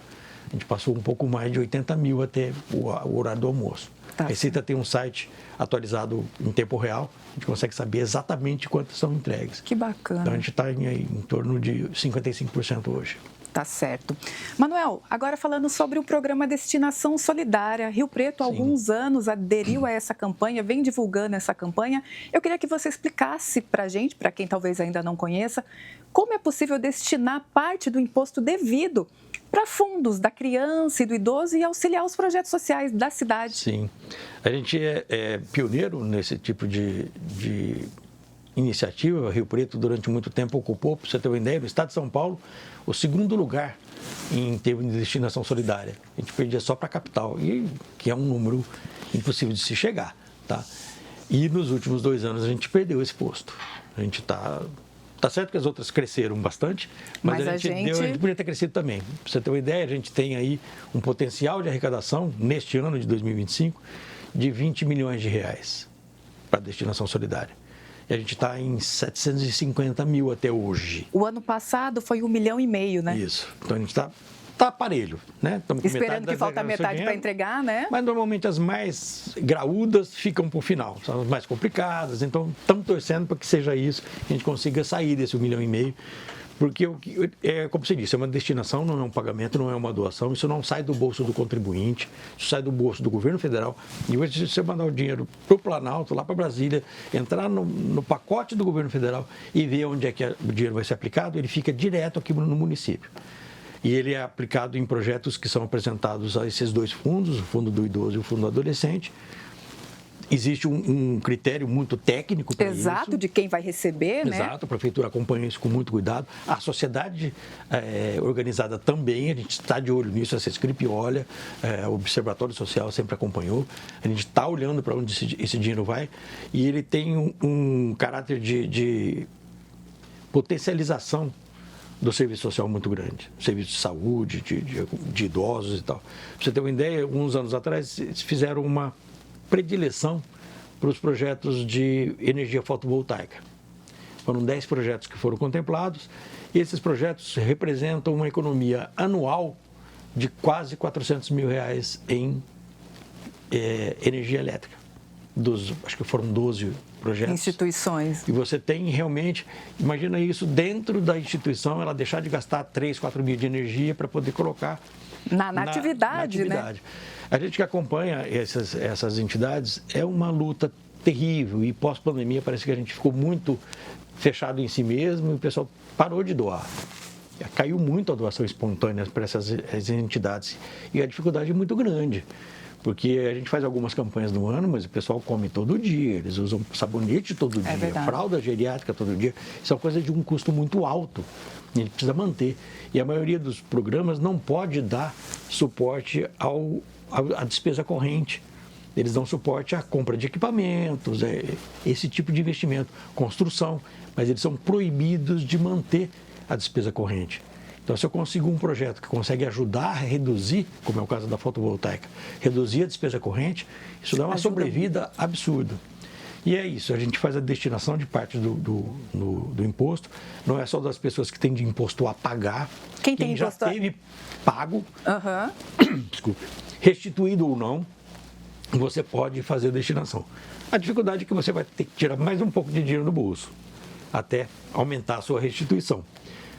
A gente passou um pouco mais de 80 mil até o horário do almoço. A Receita tem um site atualizado em tempo real, a gente consegue saber exatamente quantas são entregues. Que bacana. Então a gente está em torno de 55% hoje. Tá certo. Manuel, agora falando sobre o programa Destinação Solidária. Rio Preto, há alguns anos, aderiu a essa campanha, vem divulgando essa campanha. Eu queria que você explicasse para a gente, para quem talvez ainda não conheça, como é possível destinar parte do imposto devido para fundos da criança e do idoso e auxiliar os projetos sociais da cidade. Sim. A gente é pioneiro nesse tipo de iniciativa. Rio Preto, durante muito tempo, ocupou, para você ter uma ideia, no estado de São Paulo, o segundo lugar em termos de destinação solidária. A gente perdia só para a capital, que é um número impossível de se chegar. Tá? E nos últimos 2 anos a gente perdeu esse posto. A gente está... Tá certo que as outras cresceram bastante, mas a gente poderia ter crescido também. Para você ter uma ideia, a gente tem aí um potencial de arrecadação, neste ano de 2025, de 20 milhões de reais para a destinação solidária. E a gente está em 750 mil até hoje. O ano passado foi 1,5 milhão, né? Isso. Então a gente está parelho, né? Esperando que falta metade para entregar, né? Mas normalmente as mais graúdas ficam para o final, são as mais complicadas. Então estamos torcendo para que seja isso, que a gente consiga sair desse 1,5 milhão. Porque, como você disse, é uma destinação, não é um pagamento, não é uma doação, isso não sai do bolso do contribuinte, isso sai do bolso do governo federal. E hoje, se você mandar o dinheiro para o Planalto, lá para Brasília, entrar no pacote do governo federal e ver onde é que o dinheiro vai ser aplicado, ele fica direto aqui no município. E ele é aplicado em projetos que são apresentados a esses dois fundos, o Fundo do Idoso e o Fundo do Adolescente. Existe um critério muito técnico para isso. Exato, de quem vai receber, né? Exato, a Prefeitura acompanha isso com muito cuidado. A sociedade organizada também, a gente está de olho nisso, a CESCRIP olha, o Observatório Social sempre acompanhou. A gente está olhando para onde esse dinheiro vai e ele tem um caráter de potencialização do serviço social muito grande, serviço de saúde, de idosos e tal. Pra você ter uma ideia, uns anos atrás, eles fizeram uma predileção para os projetos de energia fotovoltaica. Foram 10 projetos que foram contemplados e esses projetos representam uma economia anual de quase R$400 mil em energia elétrica. Acho que foram 12 projetos. Instituições. E você tem realmente, imagina isso, dentro da instituição, ela deixar de gastar 3, 4 mil de energia para poder colocar na atividade, né? A gente que acompanha essas entidades, é uma luta terrível e pós-pandemia parece que a gente ficou muito fechado em si mesmo e o pessoal parou de doar. Caiu muito a doação espontânea para essas entidades e a dificuldade é muito grande. Porque a gente faz algumas campanhas no ano, mas o pessoal come todo dia, eles usam sabonete todo dia, fralda geriátrica todo dia. Isso é uma coisa de um custo muito alto, a gente precisa manter. E a maioria dos programas não pode dar suporte à despesa corrente. Eles dão suporte à compra de equipamentos, esse tipo de investimento, construção, mas eles são proibidos de manter a despesa corrente. Então, se eu consigo um projeto que consegue ajudar a reduzir, como é o caso da fotovoltaica, reduzir a despesa corrente, isso dá uma sobrevida absurda. E é isso, a gente faz a destinação de parte do imposto, não é só das pessoas que têm de imposto a pagar, quem já teve pago, desculpe, restituído ou não, você pode fazer a destinação. A dificuldade é que você vai ter que tirar mais um pouco de dinheiro do bolso, até aumentar a sua restituição.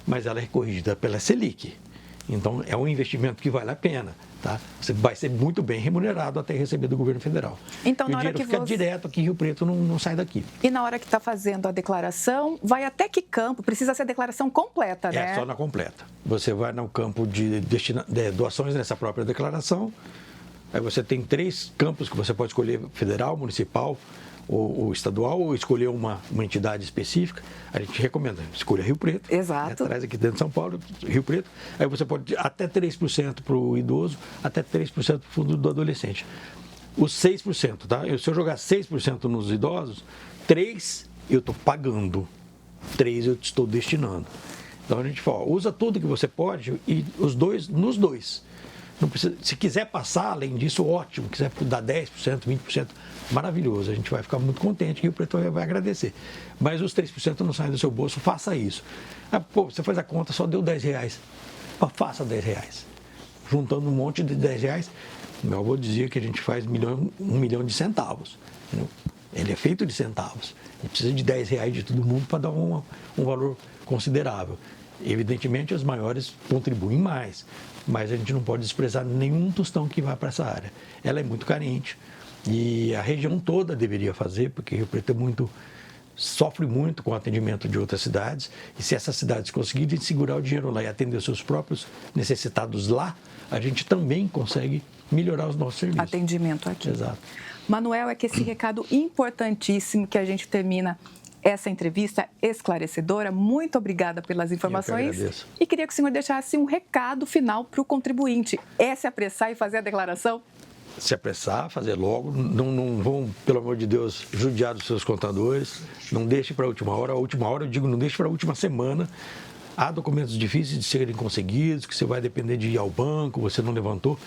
Mas ela é corrigida pela Selic. Então, é um investimento que vale a pena. Tá? Você vai ser muito bem remunerado até receber do governo federal. Então, e o dinheiro fica direto aqui em Rio Preto, não sai daqui. E na hora que está fazendo a declaração, vai até que campo? Precisa ser a declaração completa, né? É só na completa. Você vai no campo de doações nessa própria declaração. Aí você tem 3 campos que você pode escolher: federal, municipal ou estadual, ou escolher uma entidade específica. A gente recomenda, escolha Rio Preto. Exato. Traz aqui dentro de São Paulo, Rio Preto. Aí você pode até 3% para o idoso, até 3% para o fundo do adolescente. Os 6%, tá? Se eu jogar 6% nos idosos, 3% eu estou pagando, 3% eu estou destinando. Então a gente fala, usa tudo que você pode e os dois, nos dois. Não precisa, se quiser passar, além disso, ótimo. Quiser dar 10%, 20%, maravilhoso. A gente vai ficar muito contente e o Preto vai agradecer. Mas os 3% não saem do seu bolso, faça isso. Você faz a conta, só deu R$10. Faça R$10. Juntando um monte de R$10, meu avô dizia que a gente faz 1 milhão de centavos. Entendeu? Ele é feito de centavos. A gente precisa de R$10 de todo mundo para dar um valor considerável. Evidentemente, os maiores contribuem mais, mas a gente não pode desprezar nenhum tostão que vá para essa área. Ela é muito carente e a região toda deveria fazer, porque Rio Preto sofre muito com o atendimento de outras cidades, e se essas cidades conseguirem segurar o dinheiro lá e atender os seus próprios necessitados lá, a gente também consegue melhorar os nossos serviços. Atendimento aqui. Exato. Manuel, é que esse recado importantíssimo que a gente termina essa entrevista esclarecedora. Muito obrigada pelas informações. Eu que agradeço. E queria que o senhor deixasse um recado final para o contribuinte. É se apressar e fazer a declaração? Se apressar, fazer logo. Não vão, pelo amor de Deus, judiar dos seus contadores. Não deixe para a última hora. A última hora, eu digo, não deixe para a última semana. Há documentos difíceis de serem conseguidos, que você vai depender de ir ao banco, você não levantou.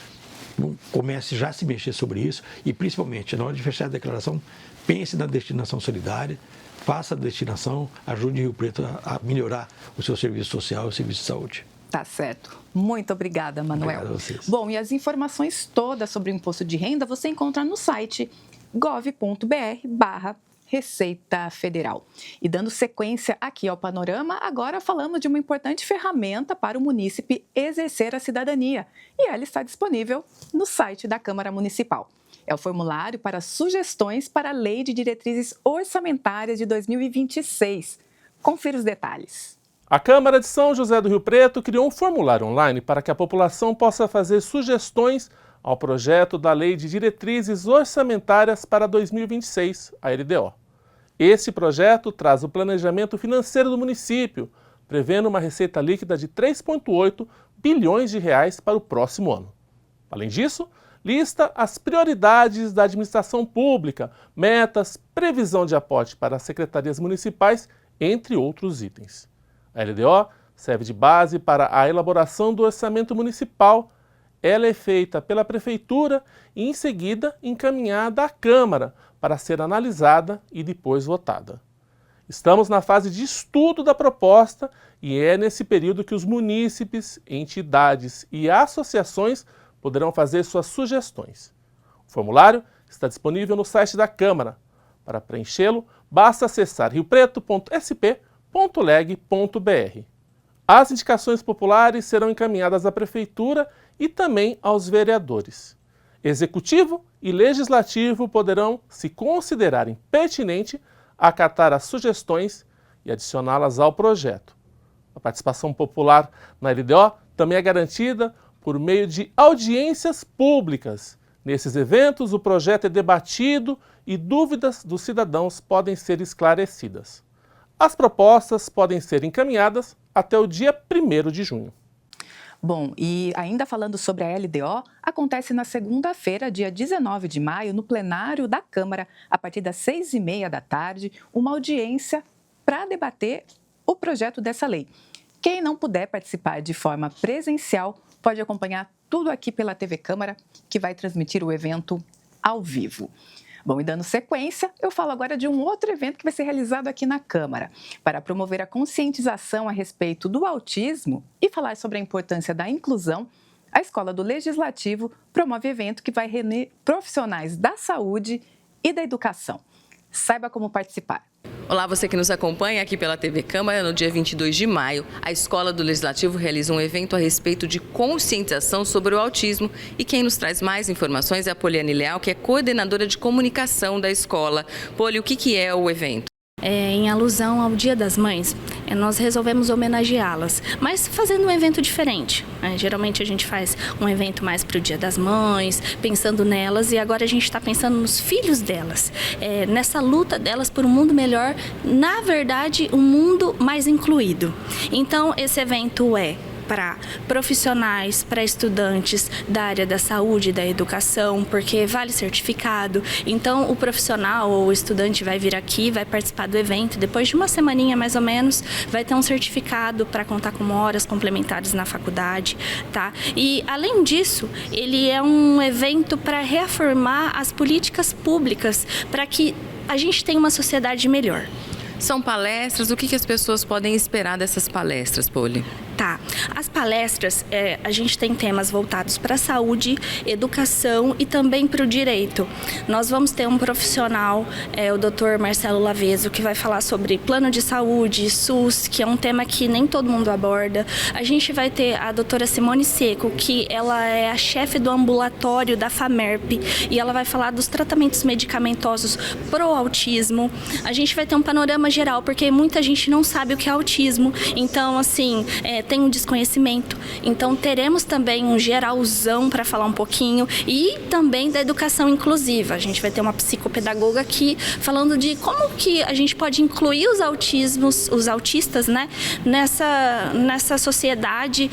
Comece já a se mexer sobre isso. E, principalmente, na hora de fechar a declaração, pense na destinação solidária. faça a destinação, ajude Rio Preto a melhorar o seu serviço social e o serviço de saúde. Tá certo. Muito obrigada, Manuel. Obrigado a vocês. Bom, e as informações todas sobre o imposto de renda você encontra no site gov.br/Receita Federal. E dando sequência aqui ao panorama, agora falamos de uma importante ferramenta para o munícipe exercer a cidadania. E ela está disponível no site da Câmara Municipal. É o formulário para sugestões para a Lei de Diretrizes Orçamentárias de 2026. Confira os detalhes. A Câmara de São José do Rio Preto criou um formulário online para que a população possa fazer sugestões ao projeto da Lei de Diretrizes Orçamentárias para 2026, a LDO. Esse projeto traz o planejamento financeiro do município, prevendo uma receita líquida de 3,8 bilhões de reais para o próximo ano. Além disso, lista as prioridades da administração pública, metas, previsão de aporte para as secretarias municipais, entre outros itens. A LDO serve de base para a elaboração do orçamento municipal. Ela é feita pela Prefeitura e, em seguida, encaminhada à Câmara para ser analisada e depois votada. Estamos na fase de estudo da proposta e é nesse período que os munícipes, entidades e associações poderão fazer suas sugestões. O formulário está disponível no site da Câmara. Para preenchê-lo, basta acessar riopreto.sp.leg.br. As indicações populares serão encaminhadas à Prefeitura e também aos vereadores. Executivo e Legislativo poderão, se considerarem pertinente, acatar as sugestões e adicioná-las ao projeto. A participação popular na LDO também é garantida por meio de audiências públicas. Nesses eventos, o projeto é debatido e dúvidas dos cidadãos podem ser esclarecidas. As propostas podem ser encaminhadas até o dia 1º de junho. Bom, e ainda falando sobre a LDO, acontece na segunda-feira, dia 19 de maio, no plenário da Câmara, a partir das 6h30 da tarde, uma audiência para debater o projeto dessa lei. Quem não puder participar de forma presencial pode acompanhar tudo aqui pela TV Câmara, que vai transmitir o evento ao vivo. Bom, e dando sequência, eu falo agora de um outro evento que vai ser realizado aqui na Câmara. Para promover a conscientização a respeito do autismo e falar sobre a importância da inclusão, a Escola do Legislativo promove evento que vai reunir profissionais da saúde e da educação. Saiba como participar. Olá, você que nos acompanha aqui pela TV Câmara. No dia 22 de maio, a Escola do Legislativo realiza um evento a respeito de conscientização sobre o autismo. E quem nos traz mais informações é a Poliane Leal, que é coordenadora de comunicação da escola. Poli, o que é o evento? Em alusão ao Dia das Mães, nós resolvemos homenageá-las, mas fazendo um evento diferente. Geralmente a gente faz um evento mais para o Dia das Mães, pensando nelas, e agora a gente está pensando nos filhos delas, nessa luta delas por um mundo melhor, na verdade, um mundo mais incluído. Então, esse evento é para profissionais, para estudantes da área da saúde e da educação, porque vale certificado. Então, o profissional ou o estudante vai vir aqui, vai participar do evento, depois de uma semaninha mais ou menos, vai ter um certificado para contar com horas complementares na faculdade, tá? E, além disso, ele é um evento para reafirmar as políticas públicas para que a gente tenha uma sociedade melhor. São palestras, o que as pessoas podem esperar dessas palestras, Poli? Tá. As palestras, a gente tem temas voltados para a saúde, educação e também para o direito. Nós vamos ter um profissional, o Dr. Marcelo Laveso, que vai falar sobre plano de saúde, SUS, que é um tema que nem todo mundo aborda. A gente vai ter a doutora Simone Seco, que ela é a chefe do ambulatório da FAMERP, e ela vai falar dos tratamentos medicamentosos pro autismo. A gente vai ter um panorama geral, porque muita gente não sabe o que é autismo. Então, assim, tem um desconhecimento. Então, teremos também um geralzão para falar um pouquinho e também da educação inclusiva. A gente vai ter uma psicopedagoga aqui falando de como que a gente pode incluir os autistas, né, nessa sociedade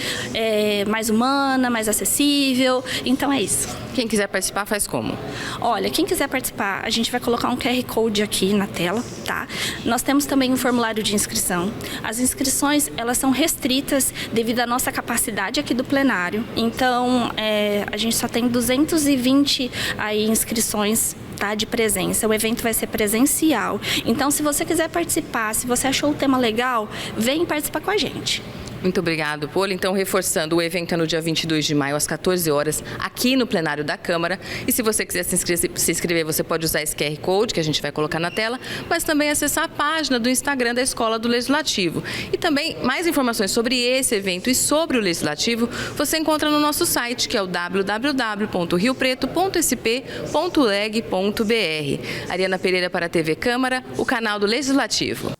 mais humana, mais acessível. Então, é isso. Quem quiser participar, faz como? Olha, quem quiser participar, a gente vai colocar um QR Code aqui na tela, tá? Nós temos também um formulário de inscrição. As inscrições, elas são restritas devido à nossa capacidade aqui do plenário. Então, a gente só tem 220 aí inscrições tá? De presença. O evento vai ser presencial. Então, se você quiser participar, se você achou o tema legal, vem participar com a gente. Muito obrigado, Poli. Então, reforçando, o evento é no dia 22 de maio, às 14 horas, aqui no plenário da Câmara. E se você quiser se inscrever, você pode usar esse QR Code, que a gente vai colocar na tela, mas também acessar a página do Instagram da Escola do Legislativo. E também, mais informações sobre esse evento e sobre o Legislativo, você encontra no nosso site, que é o www.riopreto.sp.leg.br. Ariana Pereira para a TV Câmara, o canal do Legislativo.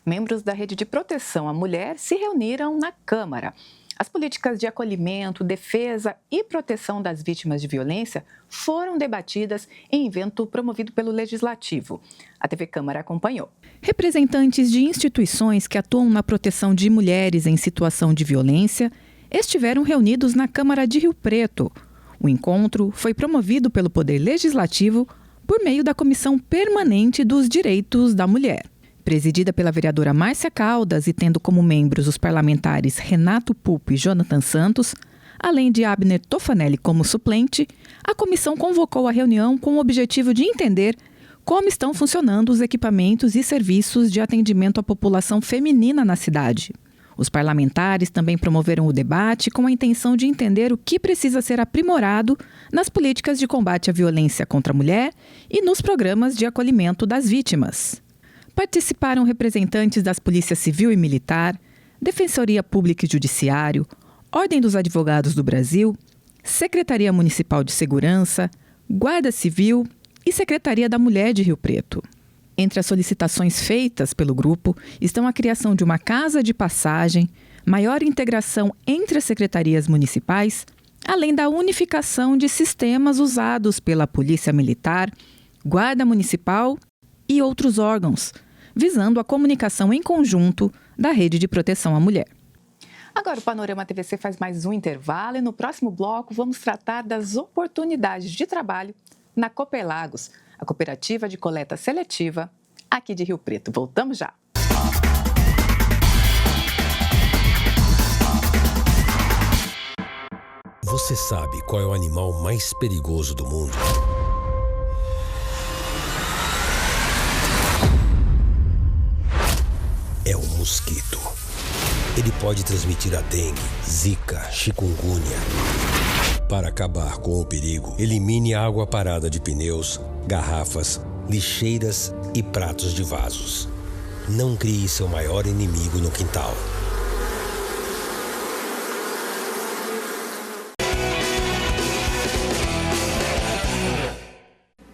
Membros da Rede de Proteção à Mulher se reuniram na Câmara. As políticas de acolhimento, defesa e proteção das vítimas de violência foram debatidas em evento promovido pelo Legislativo. A TV Câmara acompanhou. Representantes de instituições que atuam na proteção de mulheres em situação de violência estiveram reunidos na Câmara de Rio Preto. O encontro foi promovido pelo Poder Legislativo por meio da Comissão Permanente dos Direitos da Mulher. Presidida pela vereadora Márcia Caldas e tendo como membros os parlamentares Renato Pupo e Jonathan Santos, além de Abner Tofanelli como suplente, a comissão convocou a reunião com o objetivo de entender como estão funcionando os equipamentos e serviços de atendimento à população feminina na cidade. Os parlamentares também promoveram o debate com a intenção de entender o que precisa ser aprimorado nas políticas de combate à violência contra a mulher e nos programas de acolhimento das vítimas. Participaram representantes das Polícia Civil e Militar, Defensoria Pública e Judiciário, Ordem dos Advogados do Brasil, Secretaria Municipal de Segurança, Guarda Civil e Secretaria da Mulher de Rio Preto. Entre as solicitações feitas pelo grupo estão a criação de uma casa de passagem, maior integração entre as secretarias municipais, além da unificação de sistemas usados pela Polícia Militar, Guarda Municipal e outros órgãos, visando a comunicação em conjunto da Rede de Proteção à Mulher. Agora o Panorama TVC faz mais um intervalo e no próximo bloco vamos tratar das oportunidades de trabalho na Cooperlagos, a cooperativa de coleta seletiva aqui de Rio Preto. Voltamos já. Você sabe qual é o animal mais perigoso do mundo? É o mosquito. Ele pode transmitir a dengue, zika, chikungunya. Para acabar com o perigo, elimine a água parada de pneus, garrafas, lixeiras e pratos de vasos. Não crie seu maior inimigo no quintal.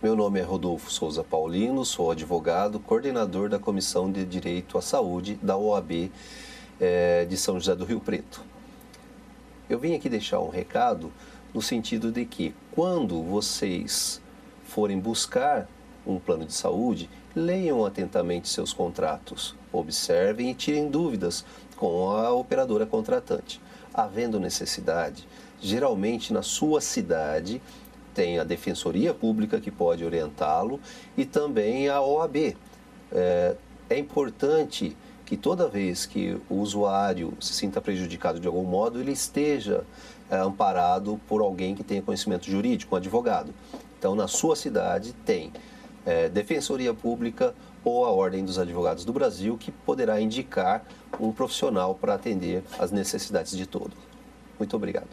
Meu nome é Rodolfo Souza Paulino, sou advogado, coordenador da Comissão de Direito à Saúde da OAB de São José do Rio Preto. Eu vim aqui deixar um recado no sentido de que, quando vocês forem buscar um plano de saúde, leiam atentamente seus contratos, observem e tirem dúvidas com a operadora contratante. Havendo necessidade, geralmente na sua cidade, tem a Defensoria Pública que pode orientá-lo e também a OAB. É importante que toda vez que o usuário se sinta prejudicado de algum modo, ele esteja amparado por alguém que tenha conhecimento jurídico, um advogado. Então, na sua cidade tem Defensoria Pública ou a Ordem dos Advogados do Brasil, que poderá indicar um profissional para atender às necessidades de todos. Muito obrigado.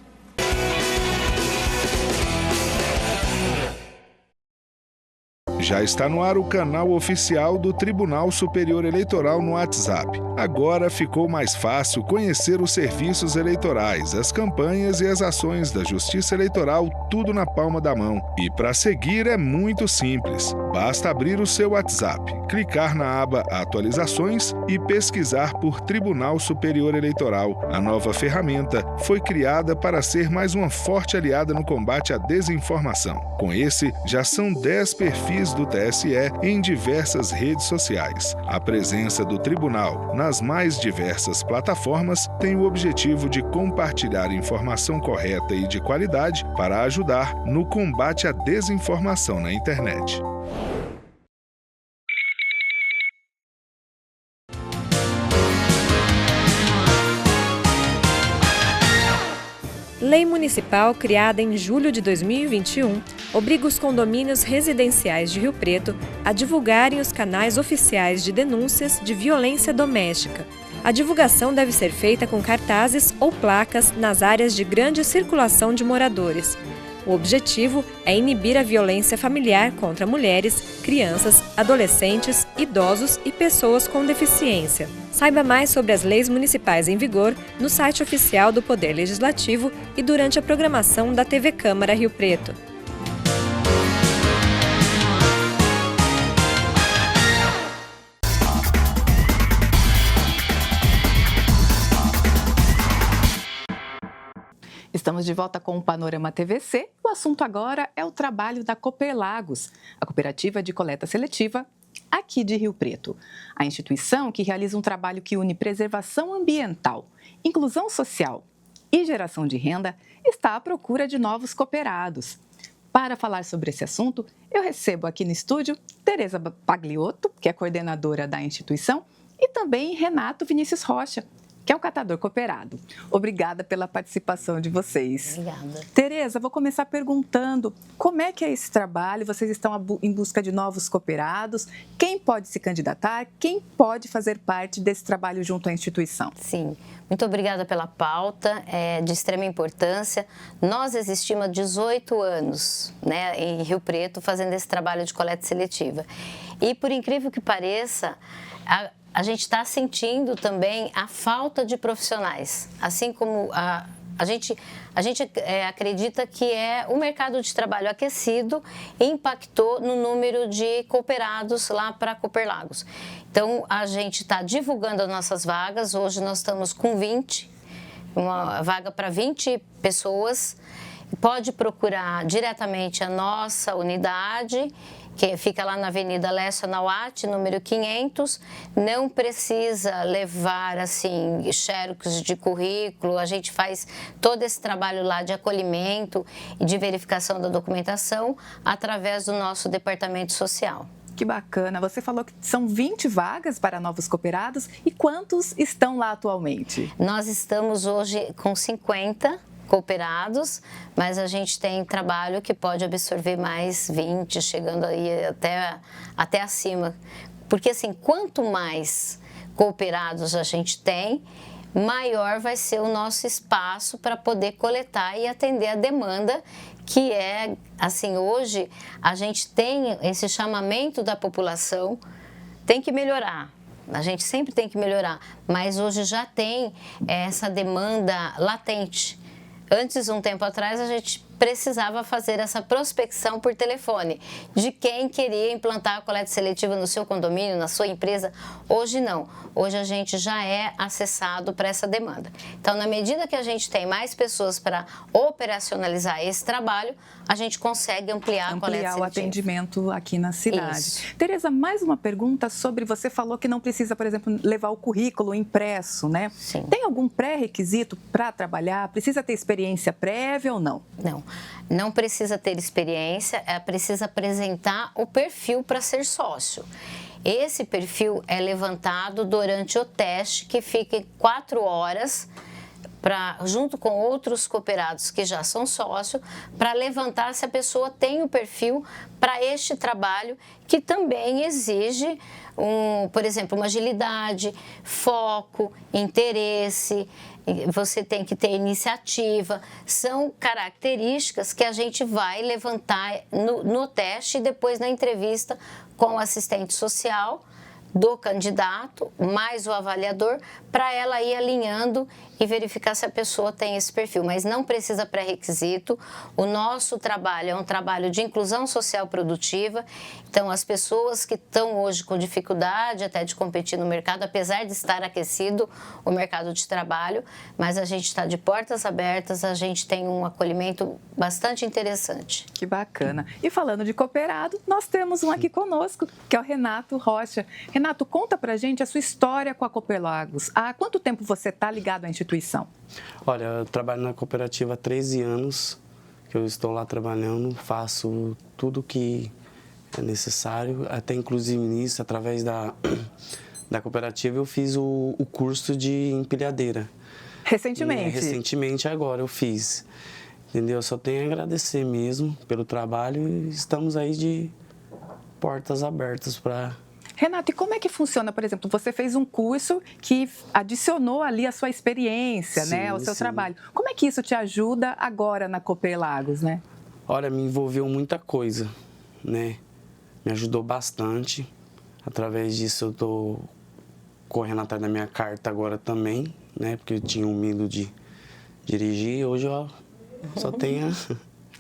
Já está no ar o canal oficial do Tribunal Superior Eleitoral no WhatsApp. Agora ficou mais fácil conhecer os serviços eleitorais, as campanhas e as ações da Justiça Eleitoral, tudo na palma da mão. E para seguir é muito simples. Basta abrir o seu WhatsApp, clicar na aba Atualizações e pesquisar por Tribunal Superior Eleitoral. A nova ferramenta foi criada para ser mais uma forte aliada no combate à desinformação. Com esse, já são 10 perfis do TSE em diversas redes sociais. A presença do tribunal nas mais diversas plataformas tem o objetivo de compartilhar informação correta e de qualidade para ajudar no combate à desinformação na internet. Lei municipal criada em julho de 2021 obriga os condomínios residenciais de Rio Preto a divulgarem os canais oficiais de denúncias de violência doméstica. A divulgação deve ser feita com cartazes ou placas nas áreas de grande circulação de moradores. O objetivo é inibir a violência familiar contra mulheres, crianças, adolescentes, idosos e pessoas com deficiência. Saiba mais sobre as leis municipais em vigor no site oficial do Poder Legislativo e durante a programação da TV Câmara Rio Preto. Estamos de volta com o Panorama TVC. O assunto agora é o trabalho da Cooperlagos, a cooperativa de coleta seletiva aqui de Rio Preto. A instituição, que realiza um trabalho que une preservação ambiental, inclusão social e geração de renda, está à procura de novos cooperados. Para falar sobre esse assunto, eu recebo aqui no estúdio Tereza Pagliotto, que é coordenadora da instituição, e também Renato Vinícius Rocha, que é o catador cooperado. Obrigada pela participação de vocês. Obrigada. Tereza, vou começar perguntando como é que é esse trabalho? Vocês estão em busca de novos cooperados? Quem pode se candidatar? Quem pode fazer parte desse trabalho junto à instituição? Sim, muito obrigada pela pauta, é de extrema importância. Nós existimos há 18 anos, né, em Rio Preto, fazendo esse trabalho de coleta seletiva. E, por incrível que pareça, a gente está sentindo também a falta de profissionais, assim como a gente acredita que o mercado de trabalho aquecido impactou no número de cooperados lá para Cooperlagos. Então, a gente está divulgando as nossas vagas, hoje nós estamos com 20, uma vaga para 20 pessoas. Pode procurar diretamente a nossa unidade, que fica lá na Avenida Lécio Nauati, número 500. Não precisa levar, assim, xerox de currículo. A gente faz todo esse trabalho lá de acolhimento e de verificação da documentação através do nosso departamento social. Que bacana. Você falou que são 20 vagas para novos cooperados. E quantos estão lá atualmente? Nós estamos hoje com 50 cooperados, mas a gente tem trabalho que pode absorver mais 20, chegando aí até acima. Porque, assim, quanto mais cooperados a gente tem, maior vai ser o nosso espaço para poder coletar e atender a demanda, que é, assim, hoje a gente tem esse chamamento da população, tem que melhorar. A gente sempre tem que melhorar, mas hoje já tem essa demanda latente. Antes, um tempo atrás, a gente precisava fazer essa prospecção por telefone de quem queria implantar a coleta seletiva no seu condomínio, na sua empresa. Hoje não. Hoje a gente já é acessado para essa demanda. Então, na medida que a gente tem mais pessoas para operacionalizar esse trabalho, a gente consegue ampliar a coleta seletiva. O atendimento aqui na cidade. Isso. Tereza, mais uma pergunta sobre, você falou que não precisa, por exemplo, levar o currículo impresso, né? Sim. Tem algum pré-requisito para trabalhar? Precisa ter experiência prévia ou não? Não precisa ter experiência, precisa apresentar o perfil para ser sócio. Esse perfil é levantado durante o teste, que fica em 4 horas, junto com outros cooperados que já são sócios, para levantar se a pessoa tem o perfil para este trabalho, que também exige, por exemplo, uma agilidade, foco, interesse. Você tem que ter iniciativa. São características que a gente vai levantar no teste e depois na entrevista com o assistente social do candidato, mais o avaliador, para ela ir alinhando e verificar se a pessoa tem esse perfil. Mas não precisa pré-requisito. O nosso trabalho é um trabalho de inclusão social produtiva. Então, as pessoas que estão hoje com dificuldade até de competir no mercado, apesar de estar aquecido o mercado de trabalho, mas a gente está de portas abertas, a gente tem um acolhimento bastante interessante. Que bacana. E falando de cooperado, nós temos um aqui conosco, que é o Renato Rocha. Renato, conta pra gente a sua história com a Cooperlagos. Há quanto tempo você está ligado à instituição? Olha, eu trabalho na cooperativa há 13 anos, que eu estou lá trabalhando, faço tudo que é necessário, até inclusive nisso, através da cooperativa, eu fiz o curso de empilhadeira. Recentemente? Recentemente, agora eu fiz. Entendeu? Só tenho a agradecer mesmo pelo trabalho e estamos aí de portas abertas para... Renato, e como é que funciona, por exemplo, você fez um curso que adicionou ali a sua experiência, né, ao seu trabalho. Como é que isso te ajuda agora na Cooperlagos, né? Olha, me envolveu muita coisa, né? Me ajudou bastante. Através disso eu estou correndo atrás da minha carta agora também, né? Porque eu tinha um medo de dirigir, hoje eu só tenho...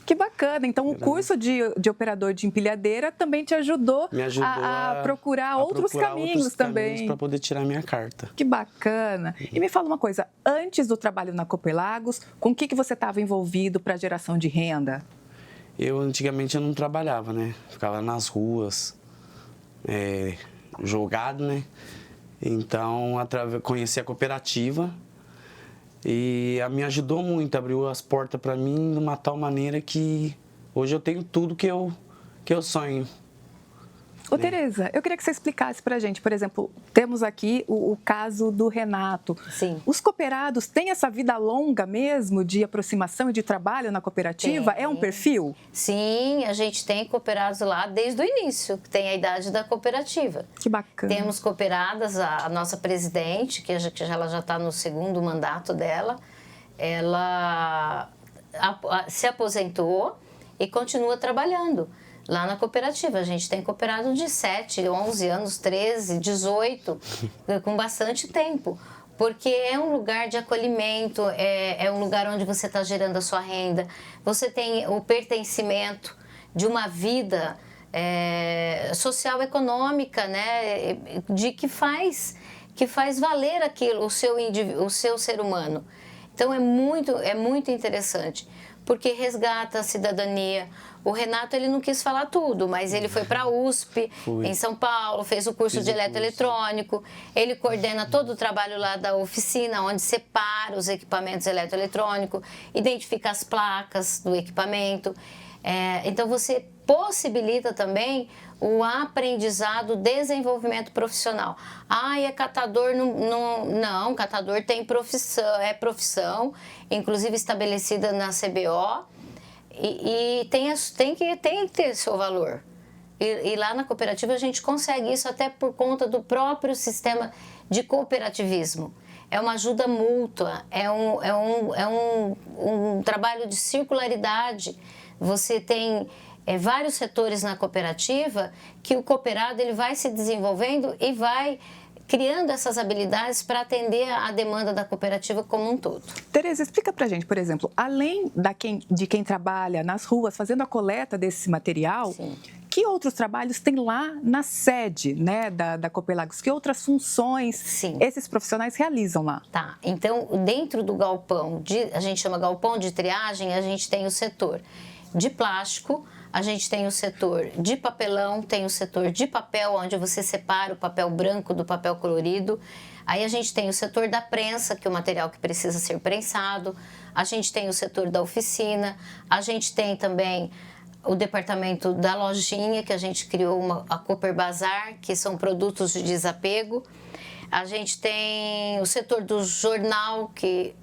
Que bacana, então o curso de operador de empilhadeira também te ajudou, a procurar outros caminhos também. Para poder tirar minha carta. Que bacana. E me fala uma coisa, antes do trabalho na Cooperlagos, com o que você estava envolvido para geração de renda? Antigamente eu não trabalhava, né? Ficava nas ruas, jogado, né? Então, conheci a cooperativa e me ajudou muito, abriu as portas para mim de uma tal maneira que hoje eu tenho tudo que eu sonho. Ô, Tereza, eu queria que você explicasse para a gente, por exemplo, temos aqui o caso do Renato. Sim. Os cooperados têm essa vida longa mesmo de aproximação e de trabalho na cooperativa? Tem. É um perfil? Sim, a gente tem cooperados lá desde o início, que tem a idade da cooperativa. Que bacana. Temos cooperadas, a nossa presidente, que ela já está no 2º mandato dela, ela se aposentou e continua trabalhando. Lá na cooperativa, a gente tem cooperado de 7, 11 anos, 13, 18, com bastante tempo. Porque é um lugar de acolhimento, é um lugar onde você está gerando a sua renda. Você tem o pertencimento de uma vida social, econômica, né? Que faz valer aquilo, o seu ser humano. Então, é muito interessante, porque resgata a cidadania. O Renato, ele não quis falar tudo, mas ele foi para a USP, em São Paulo, fez o curso de eletroeletrônico, ele coordena todo o trabalho lá da oficina, onde separa os equipamentos eletroeletrônicos, identifica as placas do equipamento. Então, você possibilita também o aprendizado, o desenvolvimento profissional. É catador? Não, catador tem profissão, inclusive estabelecida na CBO, e tem que ter seu valor. E lá na cooperativa a gente consegue isso até por conta do próprio sistema de cooperativismo. É uma ajuda mútua, é um trabalho de circularidade. Você tem vários setores na cooperativa que o cooperado ele vai se desenvolvendo e vai criando essas habilidades para atender a demanda da cooperativa como um todo. Tereza, explica para a gente, por exemplo, além de quem trabalha nas ruas fazendo a coleta desse material, sim, que outros trabalhos tem lá na sede, né, da Cooperlagos? Que outras funções, sim, esses profissionais realizam lá? Tá, então dentro do galpão, a gente chama galpão de triagem, a gente tem o setor de plástico, a gente tem o setor de papelão, tem o setor de papel, onde você separa o papel branco do papel colorido. Aí a gente tem o setor da prensa, que é o material que precisa ser prensado. A gente tem o setor da oficina. A gente tem também o departamento da lojinha, que a gente criou a Cooper Bazar, que são produtos de desapego. A gente tem o setor do jornal, que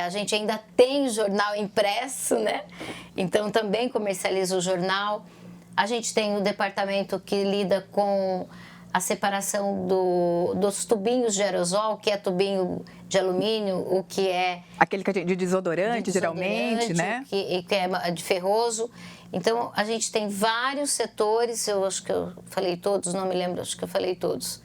a gente ainda tem jornal impresso, né? Então, também comercializa o jornal. A gente tem o departamento que lida com a separação dos tubinhos de aerosol, que é tubinho de alumínio, o que é... Aquele de desodorante, geralmente, né? Que é de ferroso. Então, a gente tem vários setores, eu acho que eu falei todos, não me lembro, acho que eu falei todos.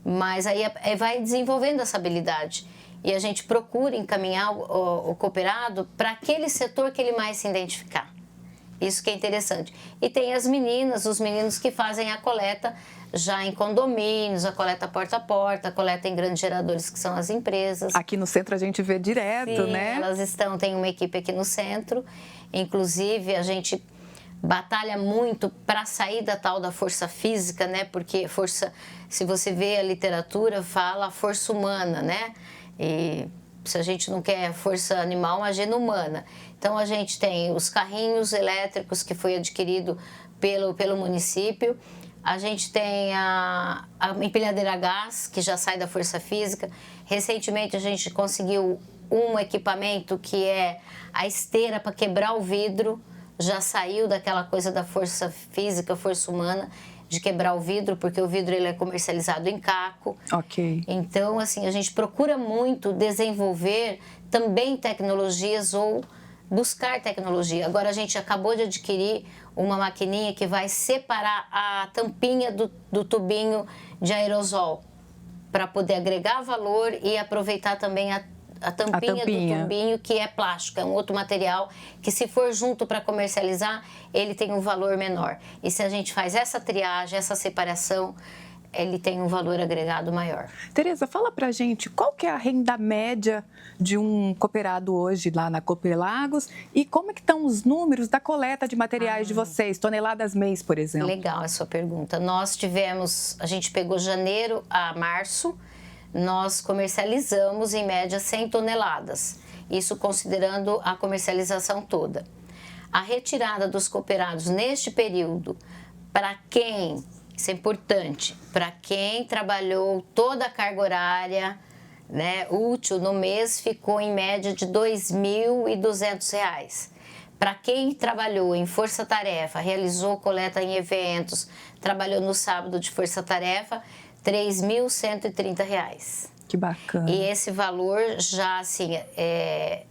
Mas aí vai desenvolvendo essa habilidade. E a gente procura encaminhar o cooperado para aquele setor que ele mais se identificar. Isso que é interessante. E tem as meninas, os meninos que fazem a coleta já em condomínios, a coleta porta a porta, a coleta em grandes geradores, que são as empresas. Aqui no centro a gente vê direto, sim, né? Elas tem uma equipe aqui no centro. Inclusive, a gente batalha muito para sair da tal da força física, né? Porque se você vê a literatura, fala força humana, né? E se a gente não quer força animal, agenda humana. Então, a gente tem os carrinhos elétricos que foi adquirido pelo município. A gente tem a empilhadeira a gás, que já sai da força física. Recentemente, a gente conseguiu um equipamento que é a esteira para quebrar o vidro, já saiu daquela coisa da força física, força humana, de quebrar o vidro, porque o vidro ele é comercializado em caco. Ok. Então, assim, a gente procura muito desenvolver também tecnologias ou buscar tecnologia. Agora, a gente acabou de adquirir uma maquininha que vai separar a tampinha do tubinho de aerosol, para poder agregar valor e aproveitar também a tampinha do tubinho, que é plástico, é um outro material que, se for junto para comercializar, ele tem um valor menor. E se a gente faz essa triagem, essa separação, ele tem um valor agregado maior. Tereza, fala pra gente qual que é a renda média de um cooperado hoje lá na Cooperlagos e como é que estão os números da coleta de materiais de vocês, toneladas mês, por exemplo? Legal a sua pergunta. A gente pegou janeiro a março, nós comercializamos em média 100 toneladas, isso considerando a comercialização toda. A retirada dos cooperados neste período, para quem, isso é importante, para quem trabalhou toda a carga horária, né, útil no mês, ficou em média de R$ 2.200. Para quem trabalhou em força-tarefa, realizou coleta em eventos, trabalhou no sábado de força-tarefa, R$ 3.130. Que bacana. E esse valor já, assim, é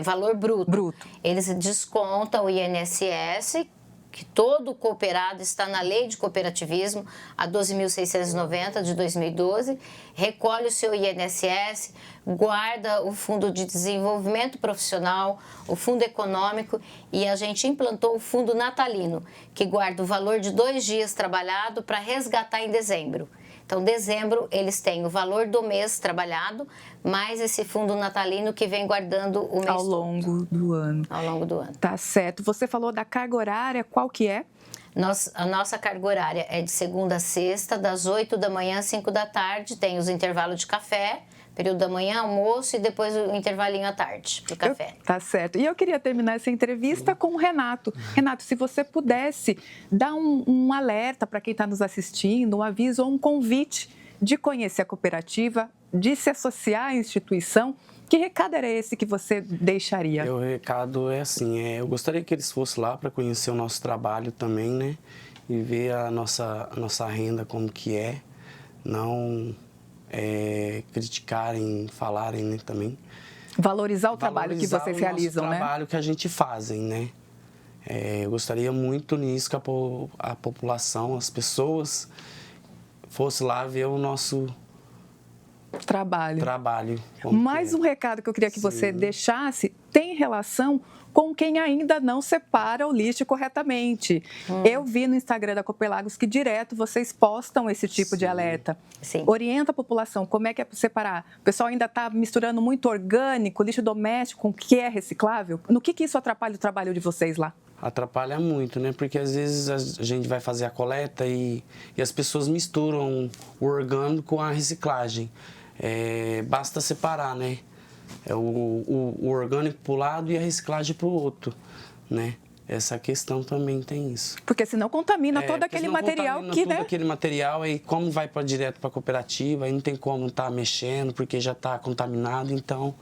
valor bruto. Eles descontam o INSS, que todo cooperado está na lei de cooperativismo, a 12.690 de 2012, recolhe o seu INSS, guarda o Fundo de Desenvolvimento Profissional, o Fundo Econômico, e a gente implantou o Fundo Natalino, que guarda o valor de 2 dias trabalhado para resgatar em dezembro. Então, dezembro, eles têm o valor do mês trabalhado, mais esse fundo natalino que vem guardando o mês ao longo do ano. Ao longo do ano. Tá certo. Você falou da carga horária, qual que é? A nossa carga horária é de segunda a sexta, das 8 da manhã às 5 da tarde, tem os intervalos de café, período da manhã, almoço e depois o intervalinho à tarde para o café. Tá certo. E eu queria terminar essa entrevista com o Renato. Renato, se você pudesse dar um alerta para quem está nos assistindo, um aviso ou um convite de conhecer a cooperativa, de se associar à instituição, que recado era esse que você deixaria? O recado é assim, eu gostaria que eles fossem lá para conhecer o nosso trabalho também, né? E ver a nossa renda como que é, não criticarem, falarem, né, também. Valorizar o trabalho que vocês realizam, né? O trabalho que a gente fazem, né? Eu gostaria muito nisso que a população, as pessoas, fossem lá ver o nosso trabalho. Mais um recado que eu queria que você deixasse tem relação com quem ainda não separa o lixo corretamente. Eu vi no Instagram da Cooperlagos que direto vocês postam esse tipo de alerta. Orienta a população, como é que é para separar? O pessoal ainda está misturando muito orgânico, lixo doméstico, com o que é reciclável? No que isso atrapalha o trabalho de vocês lá? Atrapalha muito, né? Porque às vezes a gente vai fazer a coleta e as pessoas misturam o orgânico com a reciclagem. Basta separar, né? O orgânico para o lado e a reciclagem para o outro, né? Essa questão também tem isso. Porque senão contamina todo aquele material que, né? Aquele material, e como vai direto para a cooperativa, aí não tem como estar mexendo, porque já está contaminado, então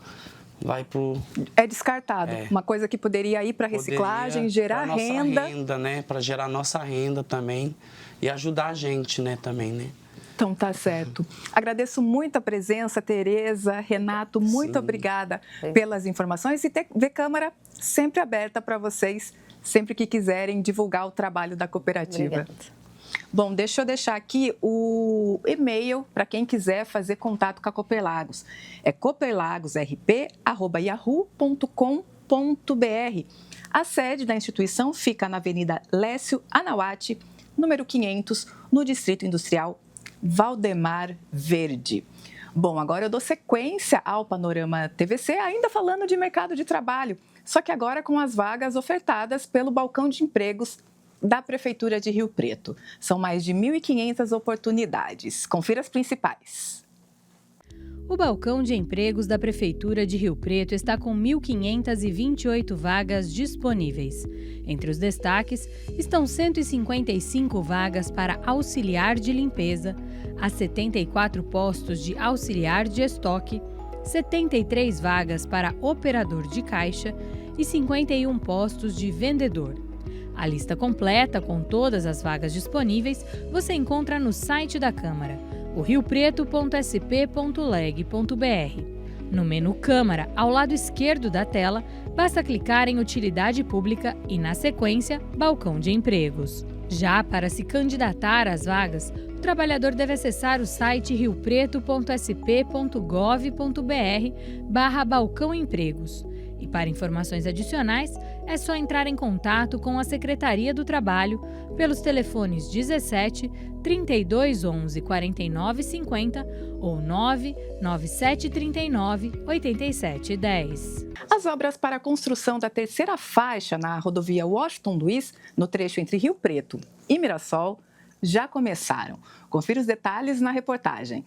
vai pro... É descartado. Uma coisa que poderia ir para reciclagem, gerar renda. Né? Para gerar nossa renda também e ajudar a gente, né? Também, né? Então, tá certo. Agradeço muito a presença, Tereza, Renato, muito obrigada pelas informações e TV Câmara sempre aberta para vocês, sempre que quiserem divulgar o trabalho da cooperativa. Obrigada. Bom, deixa eu deixar aqui o e-mail para quem quiser fazer contato com a Cooperlagos. É cooperlagosrp@yahoo.com.br. A sede da instituição fica na Avenida Lécio Anauati, número 500, no Distrito Industrial Valdemar Verde. Bom, agora eu dou sequência ao Panorama TVC, ainda falando de mercado de trabalho, só que agora com as vagas ofertadas pelo balcão de empregos da Prefeitura de Rio Preto. São mais de 1.500 oportunidades. Confira as principais. O balcão de empregos da Prefeitura de Rio Preto está com 1.528 vagas disponíveis. Entre os destaques estão 155 vagas para auxiliar de limpeza, há 74 postos de auxiliar de estoque, 73 vagas para operador de caixa e 51 postos de vendedor. A lista completa com todas as vagas disponíveis você encontra no site da Câmara, o riopreto.sp.leg.br. No menu Câmara, ao lado esquerdo da tela, basta clicar em Utilidade Pública e, na sequência, Balcão de Empregos. Já para se candidatar às vagas, o trabalhador deve acessar o site riopreto.sp.gov.br/Balcão Empregos. E para informações adicionais, é só entrar em contato com a Secretaria do Trabalho pelos telefones 17 32 11 49 50 ou 997 39 87 10. As obras para a construção da terceira faixa na rodovia Washington Luiz, no trecho entre Rio Preto e Mirassol, já começaram. Confira os detalhes na reportagem.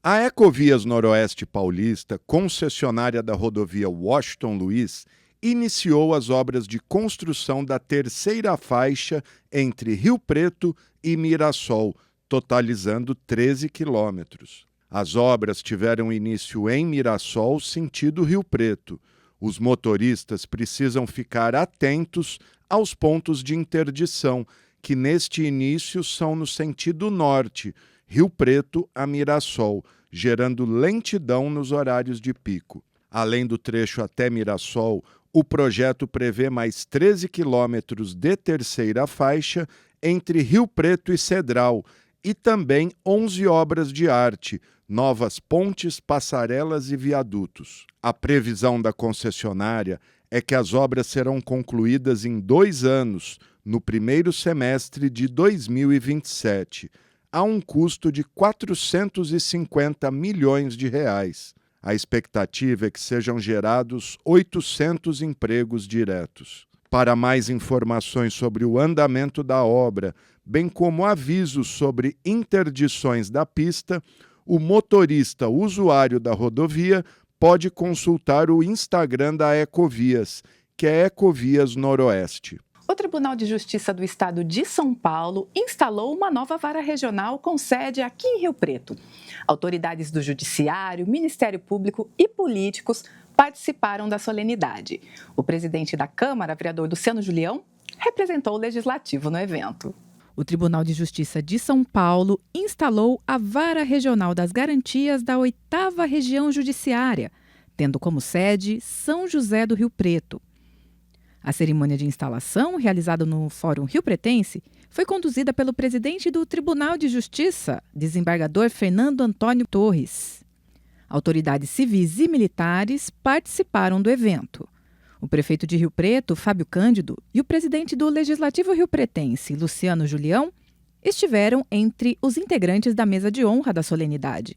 A Ecovias Noroeste Paulista, concessionária da rodovia Washington Luiz, iniciou as obras de construção da terceira faixa entre Rio Preto e Mirassol, totalizando 13 quilômetros. As obras tiveram início em Mirassol, sentido Rio Preto. Os motoristas precisam ficar atentos aos pontos de interdição, que neste início são no sentido norte, Rio Preto a Mirassol, gerando lentidão nos horários de pico. Além do trecho até Mirassol, o projeto prevê mais 13 quilômetros de terceira faixa entre Rio Preto e Cedral e também 11 obras de arte, novas pontes, passarelas e viadutos. A previsão da concessionária é que as obras serão concluídas em 2 anos, no primeiro semestre de 2027, a um custo de 450 milhões de reais. A expectativa é que sejam gerados 800 empregos diretos. Para mais informações sobre o andamento da obra, bem como avisos sobre interdições da pista, o motorista usuário da rodovia pode consultar o Instagram da Ecovias, que é Ecovias Noroeste. O Tribunal de Justiça do Estado de São Paulo instalou uma nova vara regional com sede aqui em Rio Preto. Autoridades do Judiciário, Ministério Público e políticos participaram da solenidade. O presidente da Câmara, vereador Luciano Julião, representou o Legislativo no evento. O Tribunal de Justiça de São Paulo instalou a Vara Regional das Garantias da 8ª Região Judiciária, tendo como sede São José do Rio Preto. A cerimônia de instalação, realizada no Fórum Rio Pretense, foi conduzida pelo presidente do Tribunal de Justiça, desembargador Fernando Antônio Torres. Autoridades civis e militares participaram do evento. O prefeito de Rio Preto, Fábio Cândido, e o presidente do Legislativo Rio Pretense, Luciano Julião, estiveram entre os integrantes da mesa de honra da solenidade.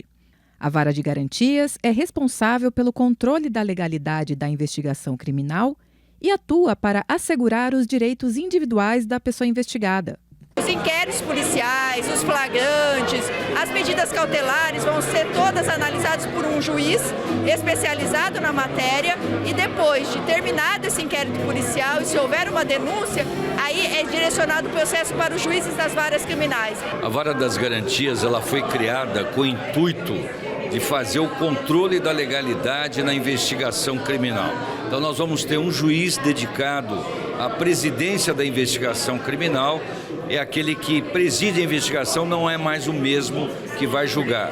A Vara de Garantias é responsável pelo controle da legalidade da investigação criminal e atua para assegurar os direitos individuais da pessoa investigada. Os inquéritos policiais, os flagrantes, as medidas cautelares vão ser todas analisadas por um juiz especializado na matéria e depois de terminado esse inquérito policial e se houver uma denúncia, aí é direcionado o processo para os juízes das varas criminais. A Vara das Garantias ela foi criada com o intuito de fazer o controle da legalidade na investigação criminal. Então nós vamos ter um juiz dedicado à presidência da investigação criminal, é aquele que preside a investigação, não é mais o mesmo que vai julgar.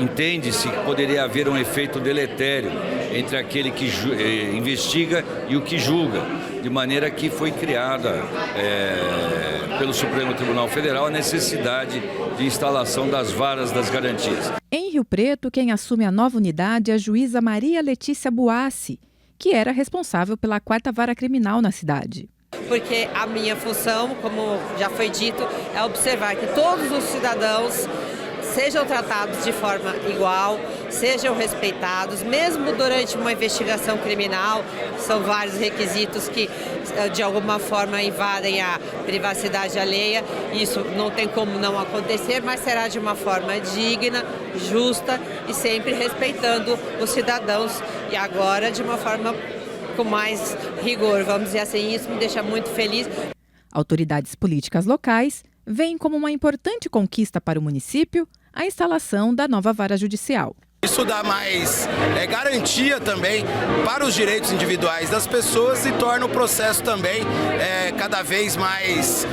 Entende-se que poderia haver um efeito deletério entre aquele que investiga e o que julga, de maneira que foi criada pelo Supremo Tribunal Federal a necessidade de instalação das varas das garantias. Em Rio Preto, quem assume a nova unidade é a juíza Maria Letícia Buassi, que era responsável pela 4ª Vara Criminal na cidade. Porque a minha função, como já foi dito, é observar que todos os cidadãos sejam tratados de forma igual, sejam respeitados, mesmo durante uma investigação criminal. São vários requisitos que, de alguma forma, invadem a privacidade alheia. Isso não tem como não acontecer, mas será de uma forma digna, justa e sempre respeitando os cidadãos. E agora, de uma forma com mais rigor, vamos dizer assim, isso me deixa muito feliz. Autoridades políticas locais veem como uma importante conquista para o município a instalação da nova vara judicial. Isso dá mais garantia também para os direitos individuais das pessoas e torna o processo também cada vez mais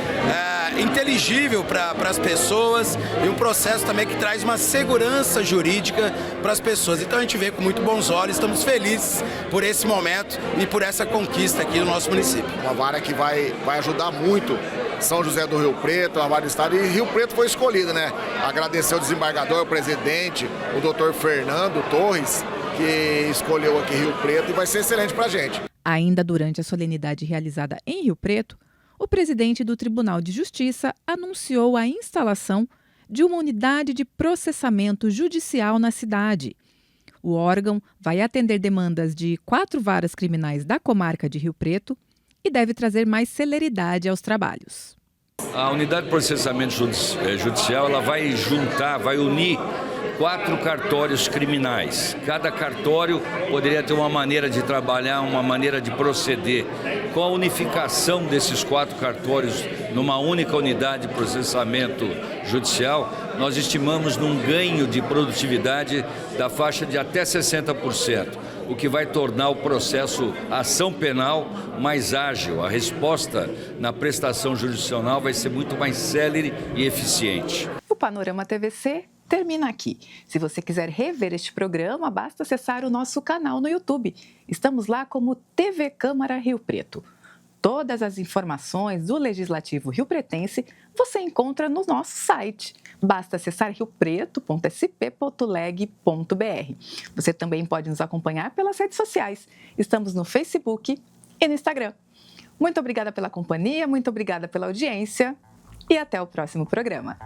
inteligível para as pessoas e um processo também que traz uma segurança jurídica para as pessoas. Então a gente vê com muito bons olhos, estamos felizes por esse momento e por essa conquista aqui no nosso município. Uma vara que vai ajudar muito São José do Rio Preto, a vara do estado, e Rio Preto foi escolhida, né? Agradecer ao desembargador, ao presidente, o doutor Fernando Torres, que escolheu aqui Rio Preto e vai ser excelente para a gente. Ainda durante a solenidade realizada em Rio Preto, o presidente do Tribunal de Justiça anunciou a instalação de uma unidade de processamento judicial na cidade. O órgão vai atender demandas de 4 varas criminais da comarca de Rio Preto e deve trazer mais celeridade aos trabalhos. A unidade de processamento judicial ela vai unir 4 cartórios criminais. Cada cartório poderia ter uma maneira de trabalhar, uma maneira de proceder. Com a unificação desses 4 cartórios numa única unidade de processamento judicial, nós estimamos num ganho de produtividade da faixa de até 60%, o que vai tornar o processo ação penal mais ágil. A resposta na prestação jurisdicional vai ser muito mais célere e eficiente. O Panorama TVC termina aqui. Se você quiser rever este programa, basta acessar o nosso canal no YouTube. Estamos lá como TV Câmara Rio Preto. Todas as informações do Legislativo riopretense você encontra no nosso site. Basta acessar riopreto.sp.leg.br. Você também pode nos acompanhar pelas redes sociais. Estamos no Facebook e no Instagram. Muito obrigada pela companhia, muito obrigada pela audiência e até o próximo programa.